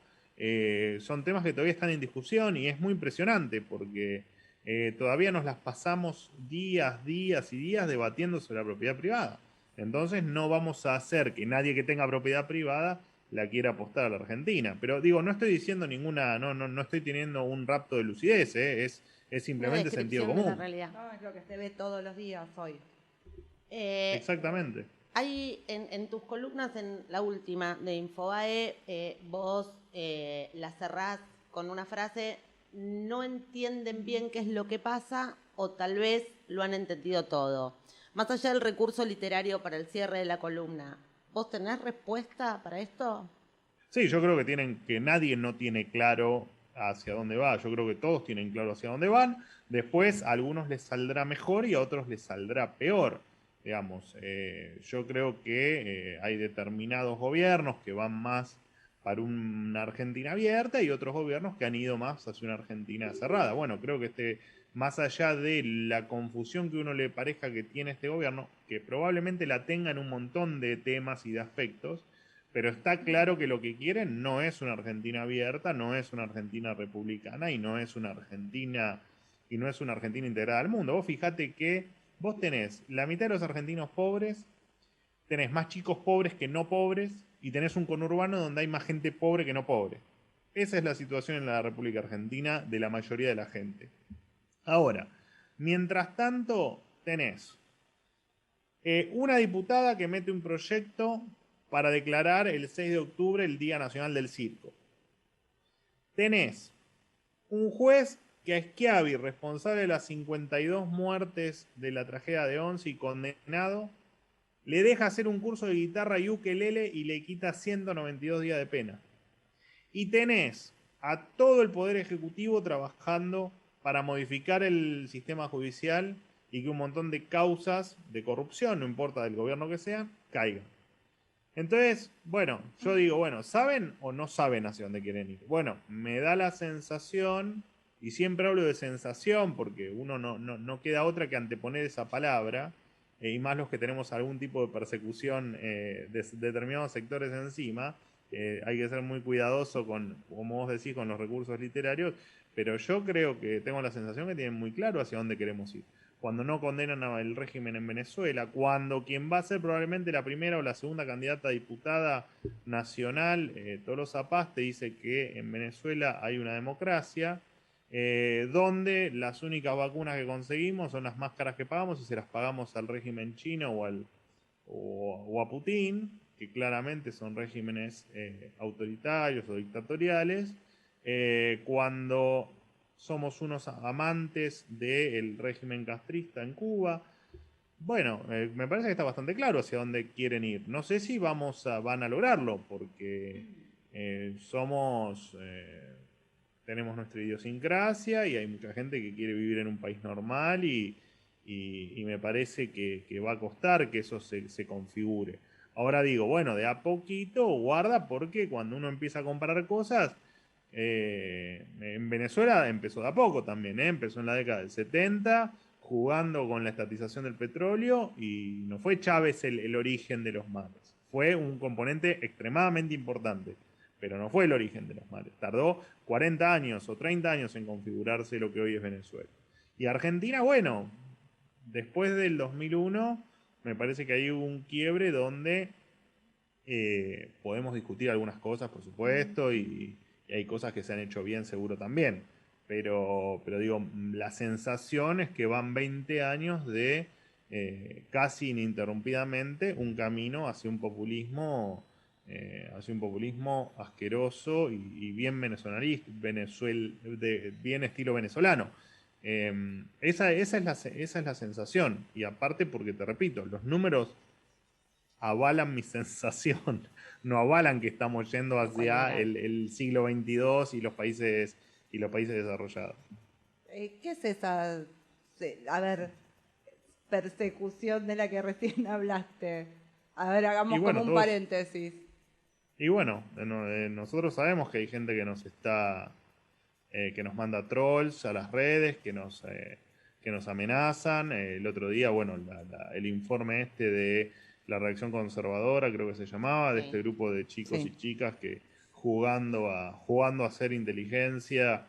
son temas que todavía están en discusión y es muy impresionante porque todavía nos las pasamos días y días debatiendo sobre la propiedad privada. Entonces no vamos a hacer que nadie que tenga propiedad privada la quiera apostar a la Argentina. Pero digo, no estoy diciendo no estoy teniendo un rapto de lucidez, es simplemente sentido descripción de la común. realidad. No, es lo que se ve todos los días hoy. Exactamente. Hay en tus columnas, en la última de Infobae, vos la cerrás con una frase: no entienden bien qué es lo que pasa o tal vez lo han entendido todo. Más allá del recurso literario para el cierre de la columna, ¿vos tenés respuesta para esto? Sí, yo creo que nadie no tiene claro hacia dónde va. Yo creo que todos tienen claro hacia dónde van. Después a algunos les saldrá mejor y a otros les saldrá peor. Digamos, yo creo que hay determinados gobiernos que van más para una Argentina abierta y otros gobiernos que han ido más hacia una Argentina cerrada. Bueno, creo que más allá de la confusión que uno le parezca que tiene este gobierno, que probablemente la tenga en un montón de temas y de aspectos, pero está claro que lo que quieren no es una Argentina abierta, no es una Argentina republicana y no es una Argentina integrada al mundo. Vos fijate que vos tenés la mitad de los argentinos pobres, tenés más chicos pobres que no pobres y tenés un conurbano donde hay más gente pobre que no pobre. Esa es la situación en la República Argentina de la mayoría de la gente. Ahora, mientras tanto, tenés una diputada que mete un proyecto para declarar el 6 de octubre el Día Nacional del Circo. Tenés un juez que a Schiavi, responsable de las 52 muertes de la tragedia de Once y condenado, le deja hacer un curso de guitarra y ukelele y le quita 192 días de pena. Y tenés a todo el Poder Ejecutivo trabajando para modificar el sistema judicial y que un montón de causas de corrupción, no importa del gobierno que sea, caigan. Entonces, bueno, yo digo, bueno, ¿saben o no saben hacia dónde quieren ir? Bueno, me da la sensación, y siempre hablo de sensación porque uno no queda otra que anteponer esa palabra, y más los que tenemos algún tipo de persecución de determinados sectores encima, hay que ser muy cuidadoso con, como vos decís, con los recursos literarios, pero yo creo que tengo la sensación que tienen muy claro hacia dónde queremos ir. Cuando no condenan al régimen en Venezuela, cuando quien va a ser probablemente la primera o la segunda candidata a diputada nacional, Tolosa Paz, te dice que en Venezuela hay una democracia, donde las únicas vacunas que conseguimos son las más caras que pagamos y se las pagamos al régimen chino o a Putin, que claramente son regímenes autoritarios o dictatoriales, cuando somos unos amantes del régimen castrista en Cuba. Bueno, me parece que está bastante claro hacia dónde quieren ir. No sé si van a lograrlo, porque tenemos nuestra idiosincrasia y hay mucha gente que quiere vivir en un país normal y me parece que va a costar que eso se configure. Ahora digo, bueno, de a poquito guarda, porque cuando uno empieza a comparar cosas, en Venezuela empezó de a poco también, empezó en la década del 70, jugando con la estatización del petróleo y no fue Chávez el origen de los males. Fue un componente extremadamente importante, pero no fue el origen de los males. Tardó 40 años o 30 años en configurarse lo que hoy es Venezuela. Y Argentina, bueno, después del 2001 me parece que hay un quiebre donde podemos discutir algunas cosas, por supuesto, y hay cosas que se han hecho bien seguro también. Pero digo, la sensación es que van 20 años de casi ininterrumpidamente un camino hacia un populismo asqueroso y bien venezolano, bien estilo venezolano. Esa es la sensación. Y aparte, porque te repito, los números avalan mi sensación, no avalan que estamos yendo hacia el siglo XXII y los países desarrollados. ¿Qué es esa, persecución de la que recién hablaste? A ver, hagamos como un paréntesis. Y bueno, nosotros sabemos que hay gente que nos manda trolls a las redes, que nos amenazan. El otro día, bueno, el informe de la reacción conservadora, creo que se llamaba, de este grupo de chicos y chicas que jugando a hacer inteligencia,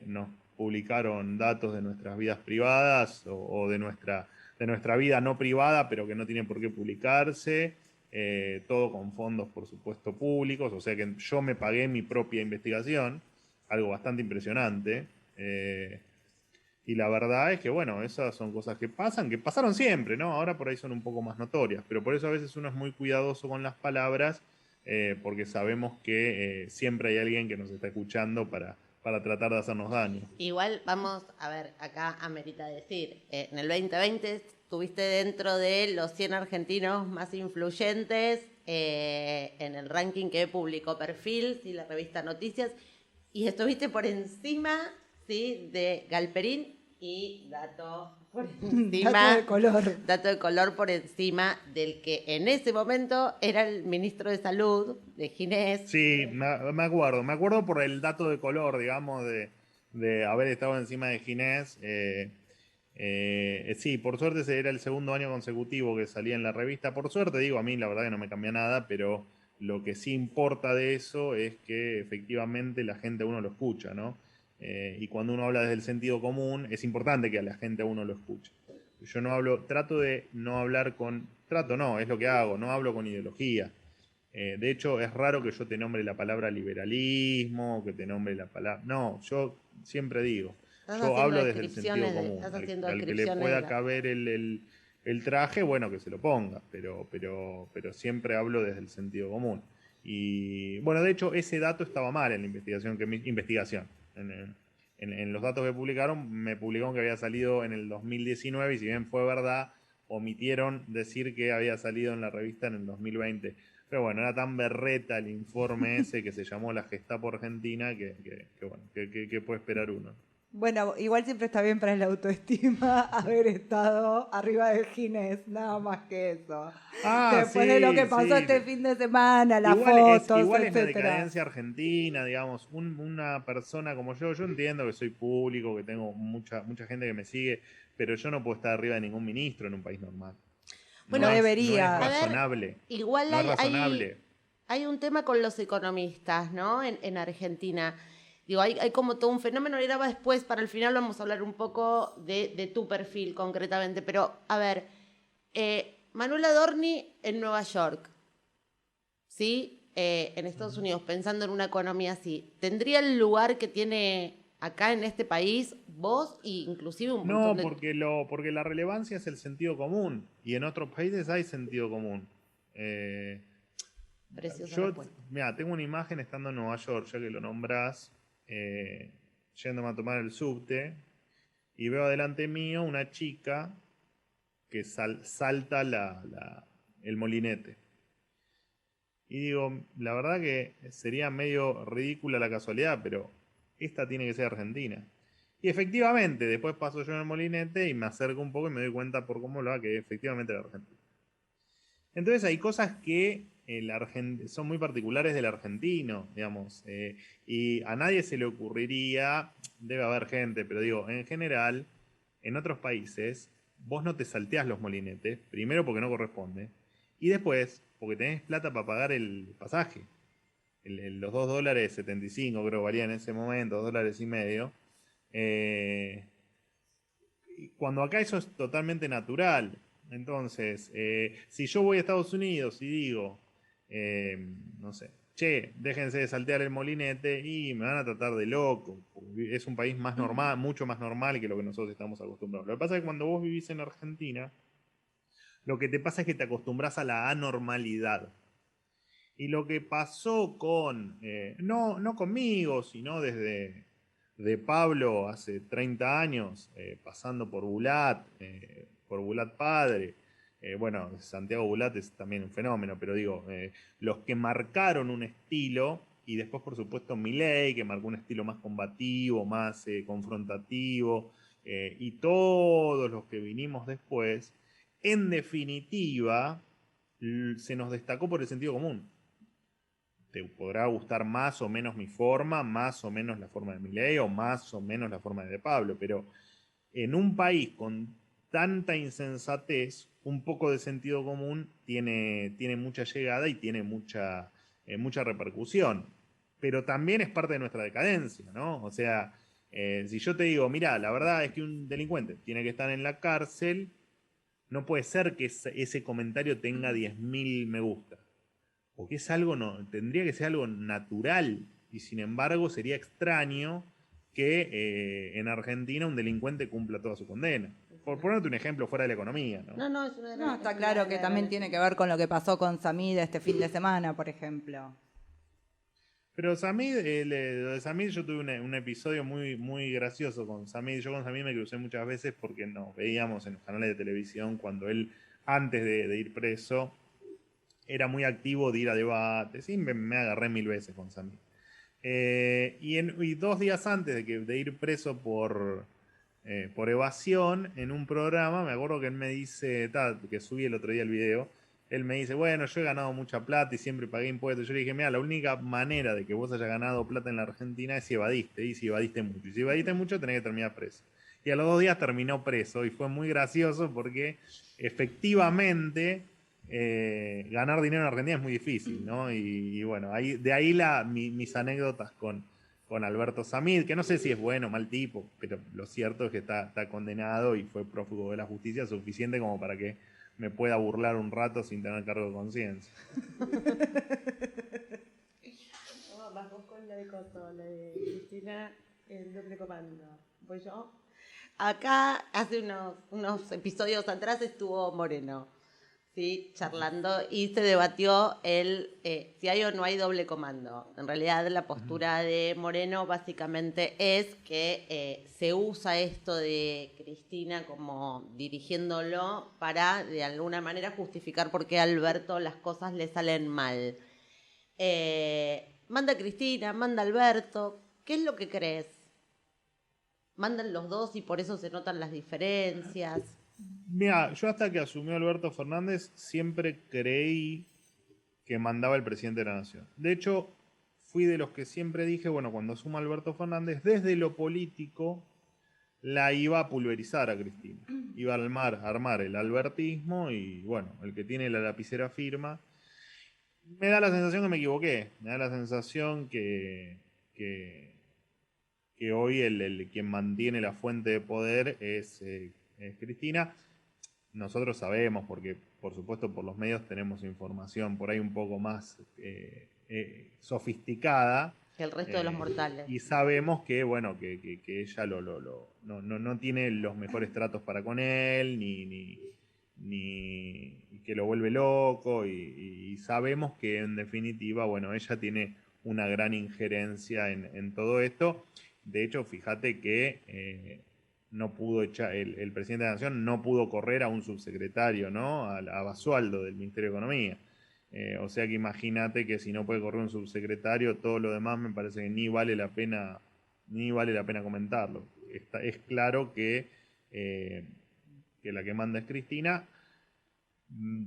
nos publicaron datos de nuestras vidas privadas o de nuestra vida no privada, pero que no tienen por qué publicarse, todo con fondos, por supuesto, públicos, o sea que yo me pagué mi propia investigación, algo bastante impresionante, y la verdad es que, bueno, esas son cosas que pasaron siempre, ¿no? Ahora por ahí son un poco más notorias, pero por eso a veces uno es muy cuidadoso con las palabras, porque sabemos que siempre hay alguien que nos está escuchando para tratar de hacernos daño. Igual vamos a ver, acá amerita decir, en el 2020 estuviste dentro de los 100 argentinos más influyentes en el ranking que publicó Perfil y la revista Noticias, y estuviste por encima, ¿sí?, de Galperín y Dato por encima, dato de color por encima del que en ese momento era el ministro de Salud, de Ginés. Sí, me acuerdo por el dato de color, digamos, de haber estado encima de Ginés. Sí, por suerte ese era el segundo año consecutivo que salía en la revista. Por suerte, digo, a mí la verdad que no me cambia nada, pero lo que sí importa de eso es que efectivamente la gente a uno lo escucha, ¿no? Y cuando uno habla desde el sentido común, es importante que a la gente a uno lo escuche. Yo trato de no hablar es lo que hago, no hablo con ideología. De hecho, es raro que yo te nombre la palabra liberalismo, que te nombre la palabra... No, yo siempre digo, yo hablo desde el sentido común. Al que le pueda caber el traje, bueno, que se lo ponga, pero siempre hablo desde el sentido común. Y bueno, de hecho, ese dato estaba mal en la investigación. En los datos que me publicaron que había salido en el 2019 y si bien fue verdad, omitieron decir que había salido en la revista en el 2020. Pero bueno, era tan berreta el informe ese que se llamó la Gestapo Argentina que puede esperar uno. Bueno, igual siempre está bien para la autoestima haber estado arriba del Ginés, nada más que eso. Después de lo que pasó este fin de semana, las fotos, igual etcétera. Es la decadencia argentina, digamos, una persona como yo entiendo que soy público, que tengo mucha gente que me sigue, pero yo no puedo estar arriba de ningún ministro en un país normal. Bueno, debería. No es razonable. Ver, igual no es razonable. Hay un tema con los economistas, ¿no? En Argentina. Digo, hay como todo un fenómeno, y ahora después, para el final vamos a hablar un poco de tu perfil concretamente, pero a ver, Manuel Adorni en Nueva York, ¿sí? En Estados Unidos, pensando en una economía así, ¿tendría el lugar que tiene acá en este país vos e inclusive un montón de... porque la relevancia es el sentido común, y en otros países hay sentido común. Mira, tengo una imagen estando en Nueva York, ya que lo nombrás, yéndome a tomar el subte y veo adelante mío una chica que salta el molinete y digo, la verdad que sería medio ridícula la casualidad, pero esta tiene que ser argentina. Y efectivamente, después paso yo en el molinete y me acerco un poco y me doy cuenta por cómo lo va que efectivamente era argentina. Entonces hay cosas que son muy particulares del argentino, digamos, y a nadie se le ocurriría, debe haber gente, pero digo, en general, en otros países vos no te salteás los molinetes, primero porque no corresponde, y después porque tenés plata para pagar el pasaje. Los $2.75 creo que valían en ese momento, $2.50. Cuando acá eso es totalmente natural. Entonces, si yo voy a Estados Unidos y digo, no sé, che, déjense de saltear el molinete y me van a tratar de loco. Es un país más normal, mucho más normal que lo que nosotros estamos acostumbrados. Lo que pasa es que cuando vos vivís en Argentina, lo que te pasa es que te acostumbras a la anormalidad. Y lo que pasó con, no conmigo, sino desde de Pablo hace 30 años, pasando por Bulat padre, bueno, Santiago Bulat es también un fenómeno, pero digo, los que marcaron un estilo, y después por supuesto Milei, que marcó un estilo más combativo, más confrontativo, y todos los que vinimos después, en definitiva, se nos destacó por el sentido común. Te podrá gustar más o menos mi forma, más o menos la forma de Milei o más o menos la forma de Pablo, pero en un país con tanta insensatez, un poco de sentido común tiene mucha llegada y tiene mucha repercusión. Pero también es parte de nuestra decadencia, ¿no? O sea, si yo te digo, mira, la verdad es que un delincuente tiene que estar en la cárcel, no puede ser que ese comentario tenga 10.000 me gusta. Porque es algo, tendría que ser algo natural. Y sin embargo sería extraño que en Argentina un delincuente cumpla toda su condena. Por ponerte un ejemplo fuera de la economía, ¿no? No, es una No, está claro que también tiene que ver con lo que pasó con Samid este fin de semana, por ejemplo. Pero Samid, lo de Samid, yo tuve un episodio muy, muy gracioso con Samid. Yo con Samid me crucé muchas veces porque nos veíamos en los canales de televisión cuando él, antes de ir preso, era muy activo de ir a debates. Sí, me agarré 1000 veces con Samid. Y 2 días antes de ir preso por evasión, en un programa, me acuerdo que él me dice, que subí el otro día el video, él me dice, bueno, yo he ganado mucha plata y siempre pagué impuestos. Yo le dije, mira, la única manera de que vos hayas ganado plata en la Argentina es si evadiste, y si evadiste mucho. Y si evadiste mucho, tenés que terminar preso. Y a los 2 días terminó preso, y fue muy gracioso porque efectivamente ganar dinero en Argentina es muy difícil, ¿no? Y bueno, de ahí mis anécdotas con Alberto Samid, que no sé si es bueno o mal tipo, pero lo cierto es que está condenado y fue prófugo de la justicia suficiente como para que me pueda burlar un rato sin tener cargo de conciencia. Vas vos con la de Coto, la de Cristina, el doble comando. ¿Voy yo? Acá, hace unos episodios atrás, estuvo Moreno, ¿sí? Charlando, y se debatió si hay o no hay doble comando. En realidad, la postura de Moreno básicamente es que se usa esto de Cristina como dirigiéndolo para, de alguna manera, justificar por qué a Alberto las cosas le salen mal. Manda Cristina, manda Alberto. ¿Qué es lo que crees? ¿Mandan los dos y por eso se notan las diferencias? Mira, yo hasta que asumió Alberto Fernández siempre creí que mandaba el presidente de la Nación. De hecho, fui de los que siempre dije, bueno, cuando asuma Alberto Fernández, desde lo político la iba a pulverizar a Cristina. Iba a armar el albertismo y, bueno, el que tiene la lapicera firma. Me da la sensación que me equivoqué. Me da la sensación que hoy quien mantiene la fuente de poder es Cristina. Nosotros sabemos, porque por supuesto por los medios tenemos información por ahí un poco más sofisticada. Que el resto de los mortales. Y sabemos que, bueno, que ella no tiene los mejores tratos para con él, ni que lo vuelve loco, y sabemos que en definitiva, bueno, ella tiene una gran injerencia en todo esto. De hecho, fíjate que no pudo echar, el presidente de la Nación no pudo correr a un subsecretario, ¿no? A Basualdo del Ministerio de Economía. O sea que imagínate que si no puede correr un subsecretario, todo lo demás me parece que ni vale la pena comentarlo. Es claro que la que manda es Cristina.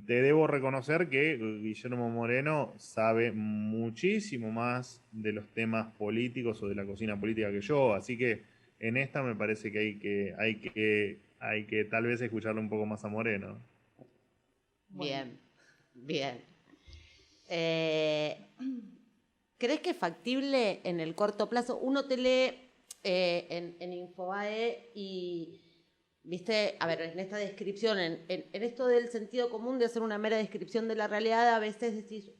Te debo reconocer que Guillermo Moreno sabe muchísimo más de los temas políticos o de la cocina política que yo, así que en esta me parece que hay que tal vez escucharle un poco más a Moreno. Bien, bien. ¿Crees que es factible en el corto plazo? Uno te lee en Infobae y, viste, a ver, en esta descripción, en esto del sentido común de hacer una mera descripción de la realidad, a veces decís,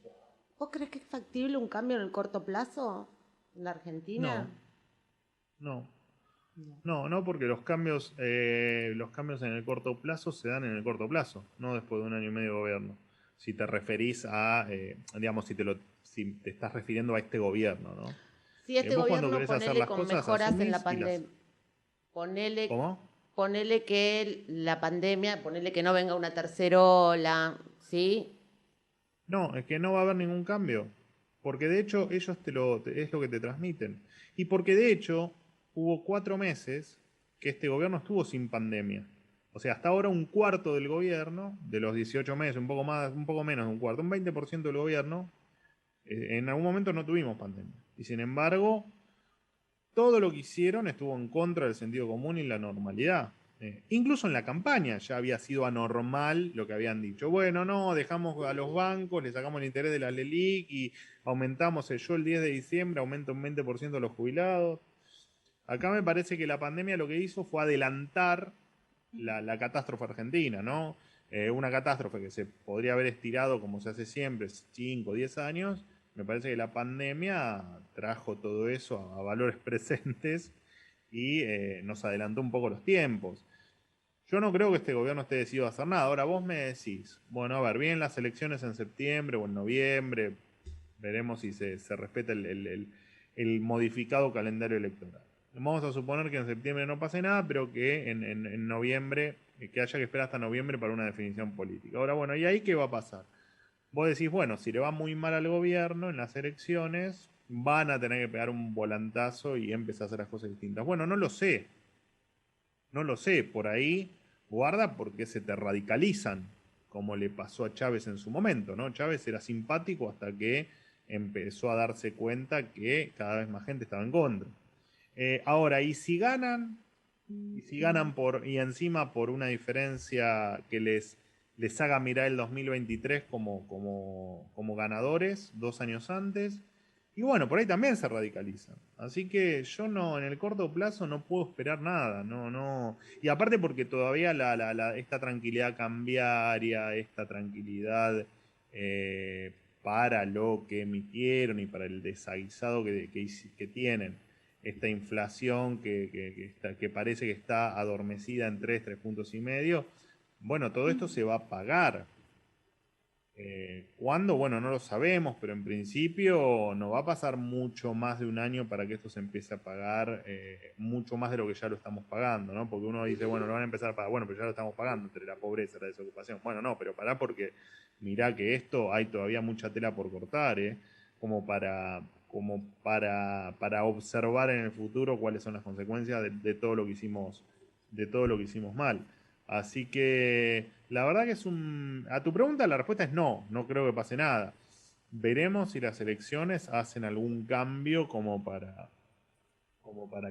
¿vos crees que es factible un cambio en el corto plazo en la Argentina? No, porque los cambios en el corto plazo se dan en el corto plazo, no después de un año y medio de gobierno. Si te referís a, digamos, si te estás refiriendo a este gobierno, ¿no? Sí, este vos cuando gobierno querés hacer ponele las con cosas, mejoras en la asumís y pandemia. Ponele, ¿Cómo? ponele que la pandemia, ponele que no venga una tercera ola, ¿sí? No, es que no va a haber ningún cambio. Porque de hecho ellos es lo que te transmiten. Y porque de hecho hubo 4 meses que este gobierno estuvo sin pandemia. O sea, hasta ahora un cuarto del gobierno, de los 18 meses, un poco menos de un cuarto, un 20% del gobierno, en algún momento no tuvimos pandemia. Y sin embargo, todo lo que hicieron estuvo en contra del sentido común y la normalidad. Incluso en la campaña ya había sido anormal lo que habían dicho. Bueno, no, dejamos a los bancos, le sacamos el interés de la LELIC y aumentamos yo el 10 de diciembre, aumenta un 20% los jubilados. Acá me parece que la pandemia lo que hizo fue adelantar la catástrofe argentina, ¿no? Una catástrofe que se podría haber estirado como se hace siempre, 5 o 10 años. Me parece que la pandemia trajo todo eso a valores presentes y nos adelantó un poco los tiempos. Yo no creo que este gobierno esté decidido a hacer nada. Ahora vos me decís, bueno, a ver, vienen las elecciones en septiembre o en noviembre, veremos si se respeta el modificado calendario electoral. Vamos a suponer que en septiembre no pase nada, pero que en noviembre, que haya que esperar hasta noviembre para una definición política. Ahora, bueno, ¿y ahí qué va a pasar? Vos decís, bueno, si le va muy mal al gobierno en las elecciones, van a tener que pegar un volantazo y empezar a hacer las cosas distintas. Bueno, no lo sé. No lo sé. Por ahí, guarda porque se te radicalizan, como le pasó a Chávez en su momento, ¿no? Chávez era simpático hasta que empezó a darse cuenta que cada vez más gente estaba en contra. Ahora, y si ganan y encima por una diferencia que les haga mirar el 2023 como ganadores 2 años antes, y bueno, por ahí también se radicalizan. Así que yo no, en el corto plazo no puedo esperar nada, no. Y aparte porque todavía esta tranquilidad cambiaria, esta tranquilidad para lo que emitieron y para el desaguisado que tienen, esta inflación que parece que está adormecida en 3 puntos y medio, bueno, todo esto se va a pagar. ¿Cuándo? Bueno, no lo sabemos, pero en principio no va a pasar mucho más de un año para que esto se empiece a pagar mucho más de lo que ya lo estamos pagando, ¿no? Porque uno dice, bueno, lo van a empezar a pagar, bueno, pero ya lo estamos pagando entre la pobreza y la desocupación. Bueno, no, pero pará porque mirá que esto hay todavía mucha tela por cortar, como para observar en el futuro cuáles son las consecuencias de todo lo que hicimos mal. Así que la verdad que a tu pregunta la respuesta es no creo que pase nada. Veremos si las elecciones hacen algún cambio como para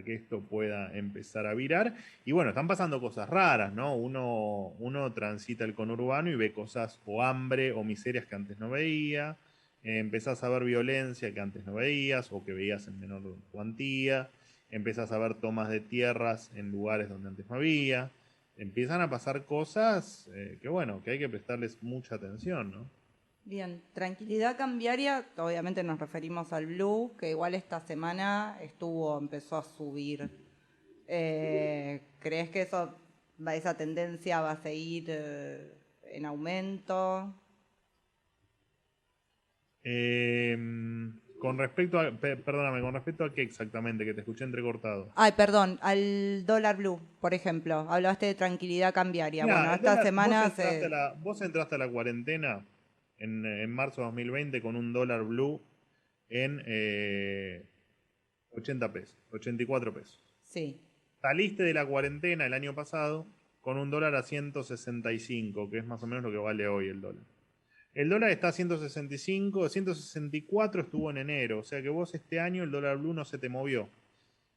que esto pueda empezar a virar. Y bueno, están pasando cosas raras, ¿no? Uno transita el conurbano y ve cosas o hambre o miserias que antes no veía. Empezás a ver violencia que antes no veías o que veías en menor cuantía. Empezás a ver tomas de tierras en lugares donde antes no había. Empiezan a pasar cosas que hay que prestarles mucha atención, ¿no? Bien, tranquilidad cambiaria, obviamente nos referimos al blue, que igual esta semana empezó a subir. ¿Crees que esa tendencia va a seguir en aumento? Con respecto a qué exactamente, que te escuché entrecortado. Ay, perdón, al dólar blue, por ejemplo. Hablaste de tranquilidad cambiaria. Mirá, Bueno, esta semana vos entraste a la cuarentena en marzo de 2020 con un dólar blue en 80 pesos, 84 pesos. Sí. Saliste de la cuarentena el año pasado con un dólar a 165, que es más o menos lo que vale hoy el dólar. El dólar está a 165, 164 estuvo en enero, o sea que vos este año el dólar blue no se te movió.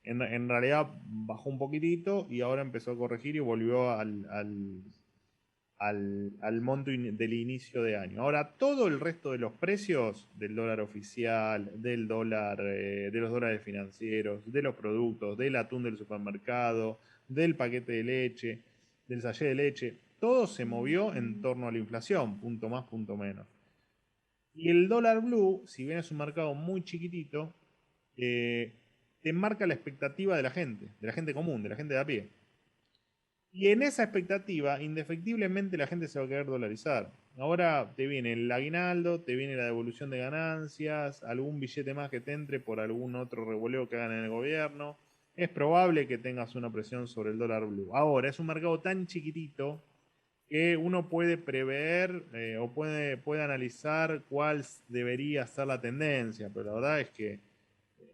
En realidad bajó un poquitito y ahora empezó a corregir y volvió al monto del inicio de año. Ahora, todo el resto de los precios del dólar oficial, del dólar, de los dólares financieros, de los productos, del atún del supermercado, del paquete de leche, del sachet de leche, todo se movió en torno a la inflación, punto más, punto menos. Y el dólar blue, si bien es un mercado muy chiquitito, te marca la expectativa de la gente común, de la gente de a pie. Y en esa expectativa, indefectiblemente la gente se va a querer dolarizar. Ahora te viene el aguinaldo, te viene la devolución de ganancias, algún billete más que te entre por algún otro revoleo que hagan en el gobierno. Es probable que tengas una presión sobre el dólar blue. Ahora, es un mercado tan chiquitito que uno puede prever o puede analizar cuál debería ser la tendencia, pero la verdad es que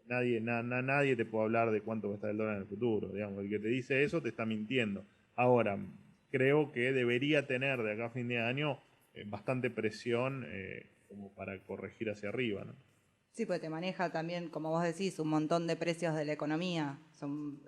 nadie te puede hablar de cuánto va a estar el dólar en el futuro. Digamos, el que te dice eso te está mintiendo. Ahora, creo que debería tener de acá a fin de año bastante presión como para corregir hacia arriba, ¿no? Sí, pues te maneja también, como vos decís, un montón de precios de la economía. Son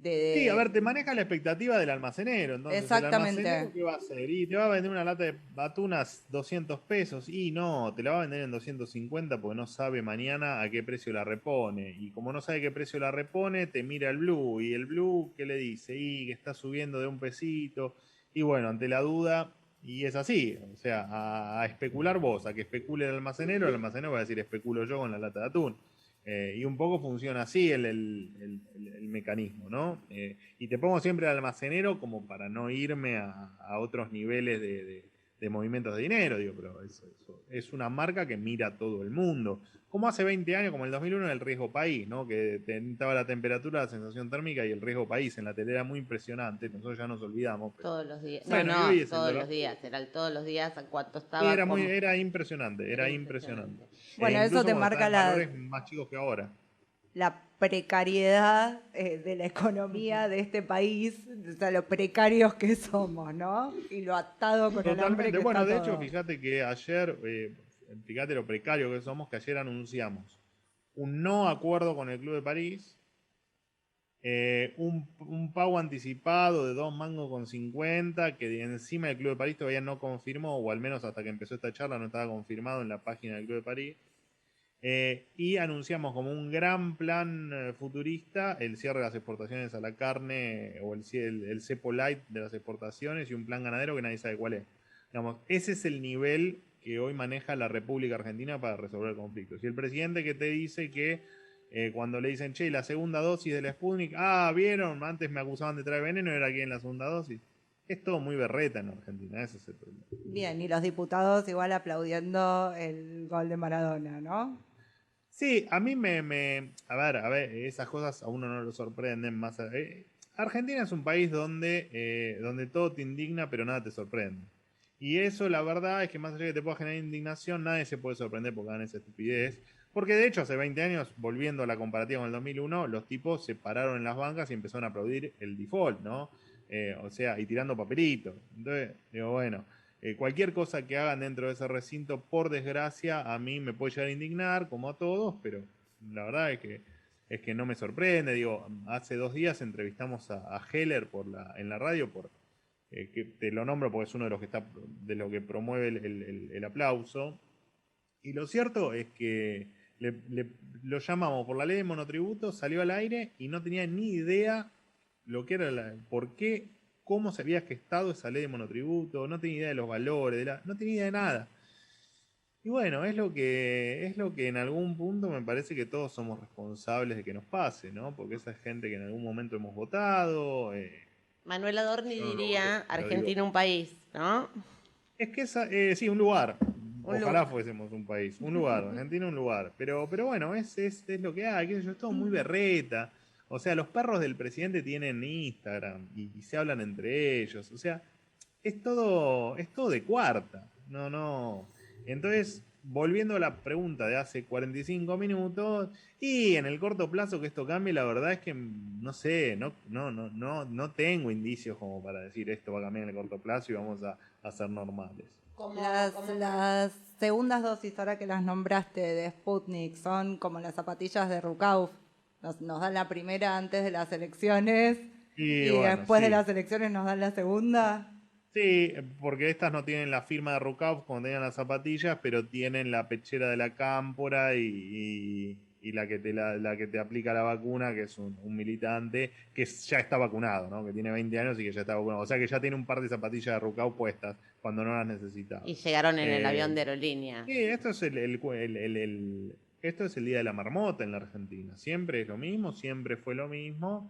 Sí, a ver, te maneja la expectativa del almacenero. Entonces, Exactamente. ¿el almacenero qué va a hacer? Y te va a vender una lata de atún a 200 pesos. Y no, te la va a vender en 250 porque no sabe mañana a qué precio la repone. Y como no sabe qué precio la repone, te mira el blue. Y el blue, ¿qué le dice? Y que está subiendo de un pesito. Y bueno, ante la duda, y es así. O sea, a especular vos, a que especule el almacenero va a decir especulo yo con la lata de atún. Y un poco funciona así el mecanismo, ¿no? Y te pongo siempre el almacenero como para no irme a otros niveles de movimientos de dinero, digo, pero eso es una marca que mira a todo el mundo. Como hace 20 años, como el 2001, el riesgo país, ¿no? Que estaba la temperatura, la sensación térmica y el riesgo país en la tele era muy impresionante, nosotros ya nos olvidamos. Pero... Todos los días. Bueno, no, y hoy es todos los días. Era todos los días a cuánto Sí, estaba. era impresionante, era impresionante. Bueno, eso incluso te cuando marca estaba en valores más chicos que ahora. la precariedad de la economía de este país, o sea, lo precarios que somos, ¿no? Y lo atado con el hambre Totalmente. que Bueno, está de todo. hecho, fíjate que ayer, fíjate lo precario que somos, que ayer anunciamos un no acuerdo con el Club de París, un pago anticipado de 2,50 mangos, que encima el Club de París todavía no confirmó, o al menos hasta que empezó esta charla no estaba confirmado en la página del Club de París. Y anunciamos como un gran plan futurista el cierre de las exportaciones a la carne o el cepo light de las exportaciones y un plan ganadero que nadie sabe cuál es. Digamos, ese es el nivel que hoy maneja la República Argentina para resolver conflictos. Y el presidente que te dice que cuando le dicen, che, la segunda dosis de la Sputnik, vieron, antes me acusaban de traer veneno, era aquí en la segunda dosis. Es todo muy berreta en Argentina, ese es el problema. Bien, y los diputados igual aplaudiendo el gol de Maradona, ¿no? Sí, a mí a ver, esas cosas a uno no lo sorprenden más. Argentina es un país donde todo te indigna, pero nada te sorprende. Y eso, la verdad, es que más allá de que te pueda generar indignación, nadie se puede sorprender porque hagan esa estupidez. Porque de hecho, hace 20 años, volviendo a la comparativa con el 2001, los tipos se pararon en las bancas y empezaron a aplaudir el default, ¿no? O sea, y tirando papelitos. Entonces, digo, bueno... cualquier cosa que hagan dentro de ese recinto, por desgracia, a mí me puede llegar a indignar, como a todos, pero la verdad es que no me sorprende. Digo, hace 2 días entrevistamos a Heller en la radio, que te lo nombro porque es uno de los que que promueve el aplauso. Y lo cierto es que lo llamamos por la ley de monotributo, salió al aire y no tenía ni idea lo que era por qué, cómo se había gestado esa ley de monotributo, no tenía idea de los valores, no tenía idea de nada. Y bueno, es lo que en algún punto me parece que todos somos responsables de que nos pase, ¿no? Porque esa es gente que en algún momento hemos votado. Manuel Adorni yo no lo diría voté, pero Argentina digo, un país, ¿no? es que sí, un lugar. Un Ojalá lugar. fuésemos un país, un lugar, Argentina un lugar. Pero bueno, es lo que hay, qué sé yo, es todo muy berreta. O sea, los perros del presidente tienen Instagram y se hablan entre ellos. O sea, es todo de cuarta. No. Entonces, volviendo a la pregunta de hace 45 minutos, y en el corto plazo que esto cambie, la verdad es que no sé, no tengo indicios como para decir esto va a cambiar en el corto plazo y vamos a ser normales. Las segundas dosis, ahora que las nombraste, de Sputnik, son como las zapatillas de Rukauf Nos dan la primera antes de las elecciones y bueno, después sí. de las elecciones nos dan la segunda. Sí, porque estas no tienen la firma de Rukav como tenían las zapatillas, pero tienen la pechera de la cámpora y la que te aplica la vacuna, que es un militante que ya está vacunado, ¿no? Que tiene 20 años y que ya está vacunado. O sea que ya tiene un par de zapatillas de Rukav puestas cuando no las necesitaba. Y llegaron en el avión de aerolínea. Sí, esto es esto es el Día de la Marmota en la Argentina. Siempre es lo mismo, siempre fue lo mismo.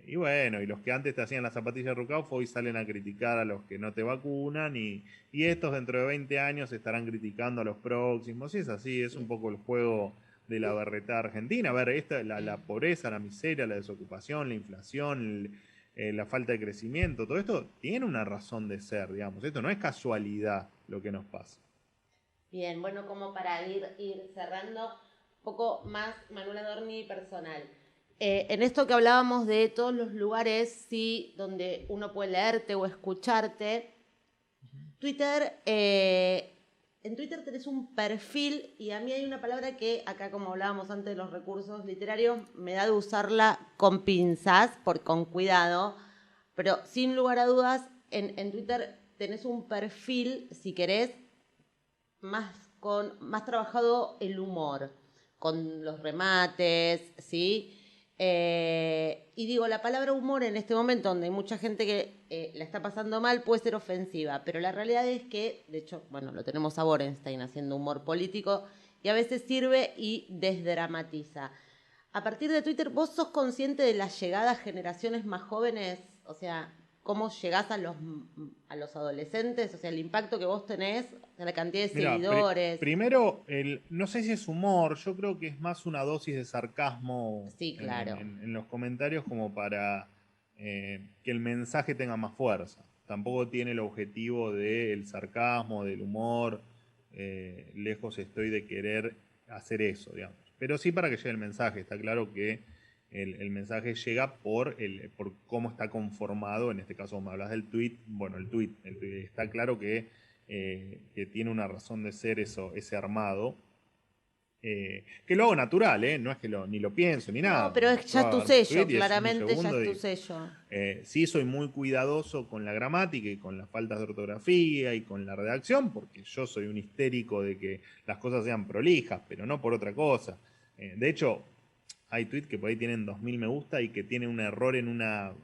Y bueno, y los que antes te hacían las zapatillas de Rukav hoy salen a criticar a los que no te vacunan y estos dentro de 20 años estarán criticando a los próximos. Y es así, es un poco el juego de la berretada argentina. A ver, la pobreza, la miseria, la desocupación, la inflación, la falta de crecimiento, todo esto tiene una razón de ser, digamos. Esto no es casualidad lo que nos pasa. Bien, bueno, como para ir cerrando, un poco más Manuela Dorni personal. En esto que hablábamos de todos los lugares, sí, donde uno puede leerte o escucharte, Twitter, en Twitter tenés un perfil y a mí hay una palabra que acá, como hablábamos antes de los recursos literarios, me da de usarla con pinzas, con cuidado, pero sin lugar a dudas, en Twitter tenés un perfil, si querés, más trabajado el humor, con los remates, ¿sí? Y digo, la palabra humor en este momento, donde hay mucha gente que la está pasando mal, puede ser ofensiva, pero la realidad es que, de hecho, bueno, lo tenemos a Borenstein haciendo humor político, y a veces sirve y desdramatiza. A partir de Twitter, ¿vos sos consciente de la llegada a generaciones más jóvenes? O sea, ¿cómo llegás a los adolescentes? O sea, el impacto que vos tenés, la cantidad de seguidores. Primero, no sé si es humor, yo creo que es más una dosis de sarcasmo Sí, claro. en los comentarios como para que el mensaje tenga más fuerza. Tampoco tiene el objetivo del sarcasmo, del humor. Lejos estoy de querer hacer eso, digamos. Pero sí para que llegue el mensaje. Está claro que el mensaje llega por cómo está conformado. En este caso me hablas del tweet. Bueno, el tweet está claro que tiene una razón de ser ese armado. Que lo hago natural, no es que ni lo pienso ni nada. No, pero ya es tu sello, claramente ya es tu sello. Sí, soy muy cuidadoso con la gramática y con las faltas de ortografía y con la redacción, porque yo soy un histérico de que las cosas sean prolijas, pero no por otra cosa. De hecho, hay tweets que por ahí tienen 2000 me gusta y que tienen un error en una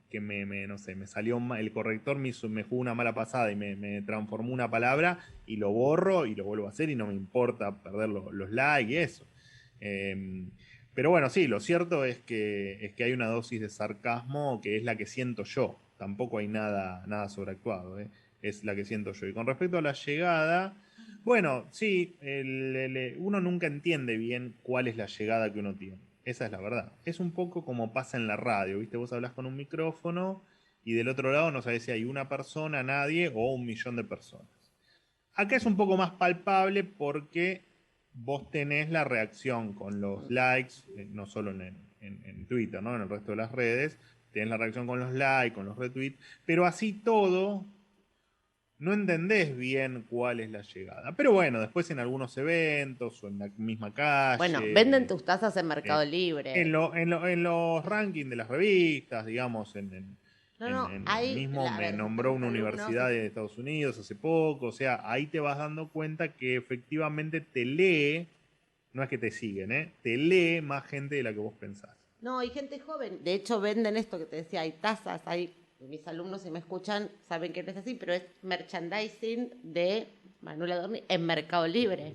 que no sé, me salió mal, el corrector me jugó una mala pasada y me transformó una palabra y lo borro y lo vuelvo a hacer y no me importa perder los likes y eso. Pero bueno, sí, lo cierto es que hay una dosis de sarcasmo que es la que siento yo. Tampoco hay nada sobreactuado, es la que siento yo. Y con respecto a la llegada, bueno, sí, uno nunca entiende bien cuál es la llegada que uno tiene. Esa es la verdad. Es un poco como pasa en la radio, ¿viste? Vos hablás con un micrófono y del otro lado no sabés si hay una persona, nadie o 1 millón de personas. Acá es un poco más palpable porque vos tenés la reacción con los likes, no solo en Twitter, ¿no? En el resto de las redes, tenés la reacción con los likes, con los retweets, pero así todo no entendés bien cuál es la llegada. Pero bueno, después en algunos eventos o en la misma calle. Bueno, venden tus tazas en Mercado Libre. En los rankings de las revistas, digamos, mismo me nombró una universidad de Estados Unidos hace poco. O sea, ahí te vas dando cuenta que efectivamente te lee, no es que te siguen, te lee más gente de la que vos pensás. No, hay gente joven. De hecho, venden esto que te decía, hay tazas, mis alumnos, si me escuchan, saben que no es así, pero es merchandising de Manuela Dorni en Mercado Libre.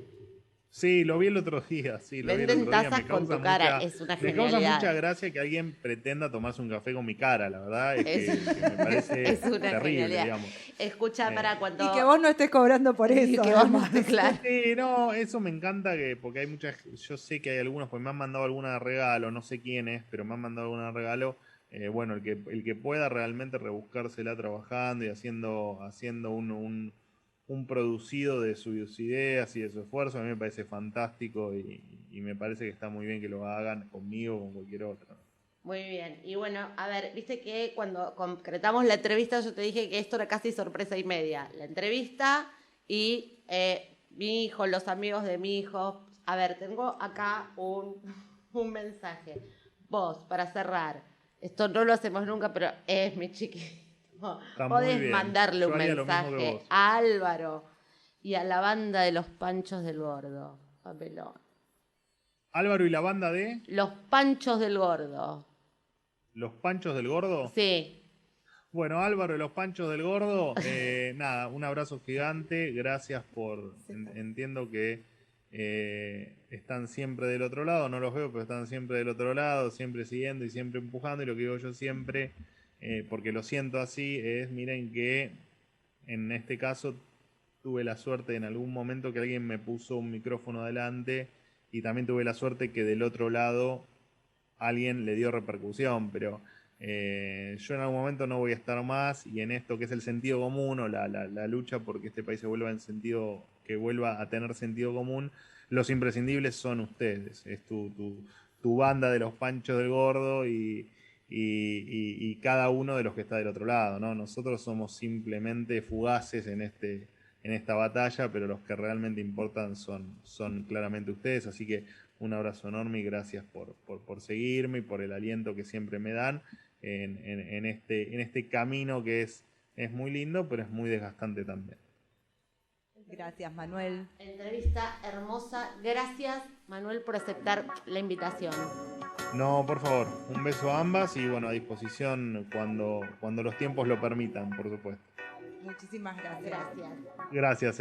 Sí, lo vi el otro día. Sí, Venden tazas con tu cara, es una genialidad. Me causa mucha gracia que alguien pretenda tomarse un café con mi cara, la verdad. Es que me parece es una terrible, genialidad. Digamos. Escucha, para cuando... Y que vos no estés cobrando por eso. Que vos no estés, claro. Sí, no, eso me encanta porque hay muchas... Yo sé que hay algunos, pues me han mandado alguna de regalo, no sé quién es, pero me han mandado alguna de regalo. Bueno, el que pueda realmente rebuscársela trabajando y haciendo un producido de sus ideas y de su esfuerzo, a mí me parece fantástico y me parece que está muy bien que lo hagan conmigo o con cualquier otro. Muy bien. Y bueno, a ver, viste que cuando concretamos la entrevista yo te dije que esto era casi sorpresa y media. La entrevista y mi hijo, los amigos de mi hijo. A ver, tengo acá un mensaje. Vos, para cerrar, esto no lo hacemos nunca, pero es mi chiquito. Está muy Podés bien. mandarle Yo un haría lo mismo que mensaje vos. a Álvaro y a la banda de los Panchos del Gordo. Papelón. Álvaro y la banda de Los Panchos del Gordo. Los Panchos del Gordo. Sí. Bueno, Álvaro y los Panchos del Gordo, nada, un abrazo gigante, gracias por, entiendo que están siempre del otro lado, no los veo, pero están siempre del otro lado, siempre siguiendo y siempre empujando, y lo que digo yo siempre, porque lo siento así, es, miren que en este caso tuve la suerte en algún momento que alguien me puso un micrófono adelante, y también tuve la suerte que del otro lado alguien le dio repercusión, pero yo en algún momento no voy a estar más, y en esto que es el sentido común o la lucha porque este país se vuelva que vuelva a tener sentido común, los imprescindibles son ustedes, es tu banda de los Panchos del Gordo y cada uno de los que está del otro lado, ¿no? Nosotros somos simplemente fugaces en esta batalla, pero los que realmente importan son claramente ustedes, así que un abrazo enorme y gracias por seguirme y por el aliento que siempre me dan en este camino que es muy lindo, pero es muy desgastante también. Gracias, Manuel. Entrevista hermosa. Gracias, Manuel, por aceptar la invitación. No, por favor, un beso a ambas y bueno, a disposición cuando los tiempos lo permitan, por supuesto. Muchísimas gracias. Gracias. Gracias,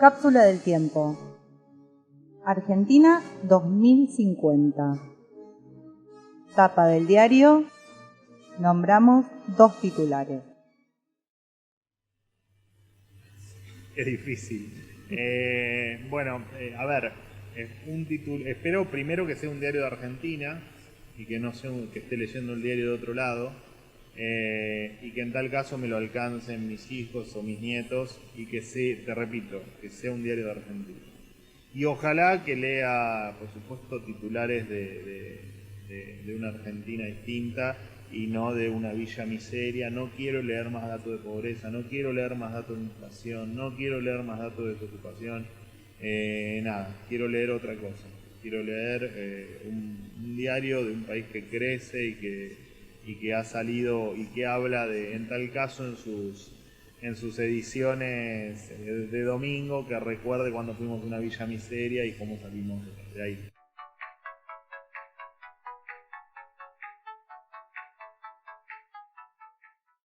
Cápsula del tiempo. Argentina 2050. Tapa del diario. Nombramos 2 titulares. Qué difícil. A ver, un título. Espero primero que sea un diario de Argentina y que no sea que esté leyendo el diario de otro lado, y que en tal caso me lo alcancen mis hijos o mis nietos y que te repito, que sea un diario de Argentina. Y ojalá que lea, por supuesto, titulares de una Argentina distinta y no de una villa miseria. No quiero leer más datos de pobreza, no quiero leer más datos de inflación, no quiero leer más datos de desocupación. Quiero leer otra cosa. Quiero leer un diario de un país que crece y que ha salido y que habla en tal caso en sus ediciones de domingo, que recuerde cuando fuimos a una villa miseria y cómo salimos de ahí.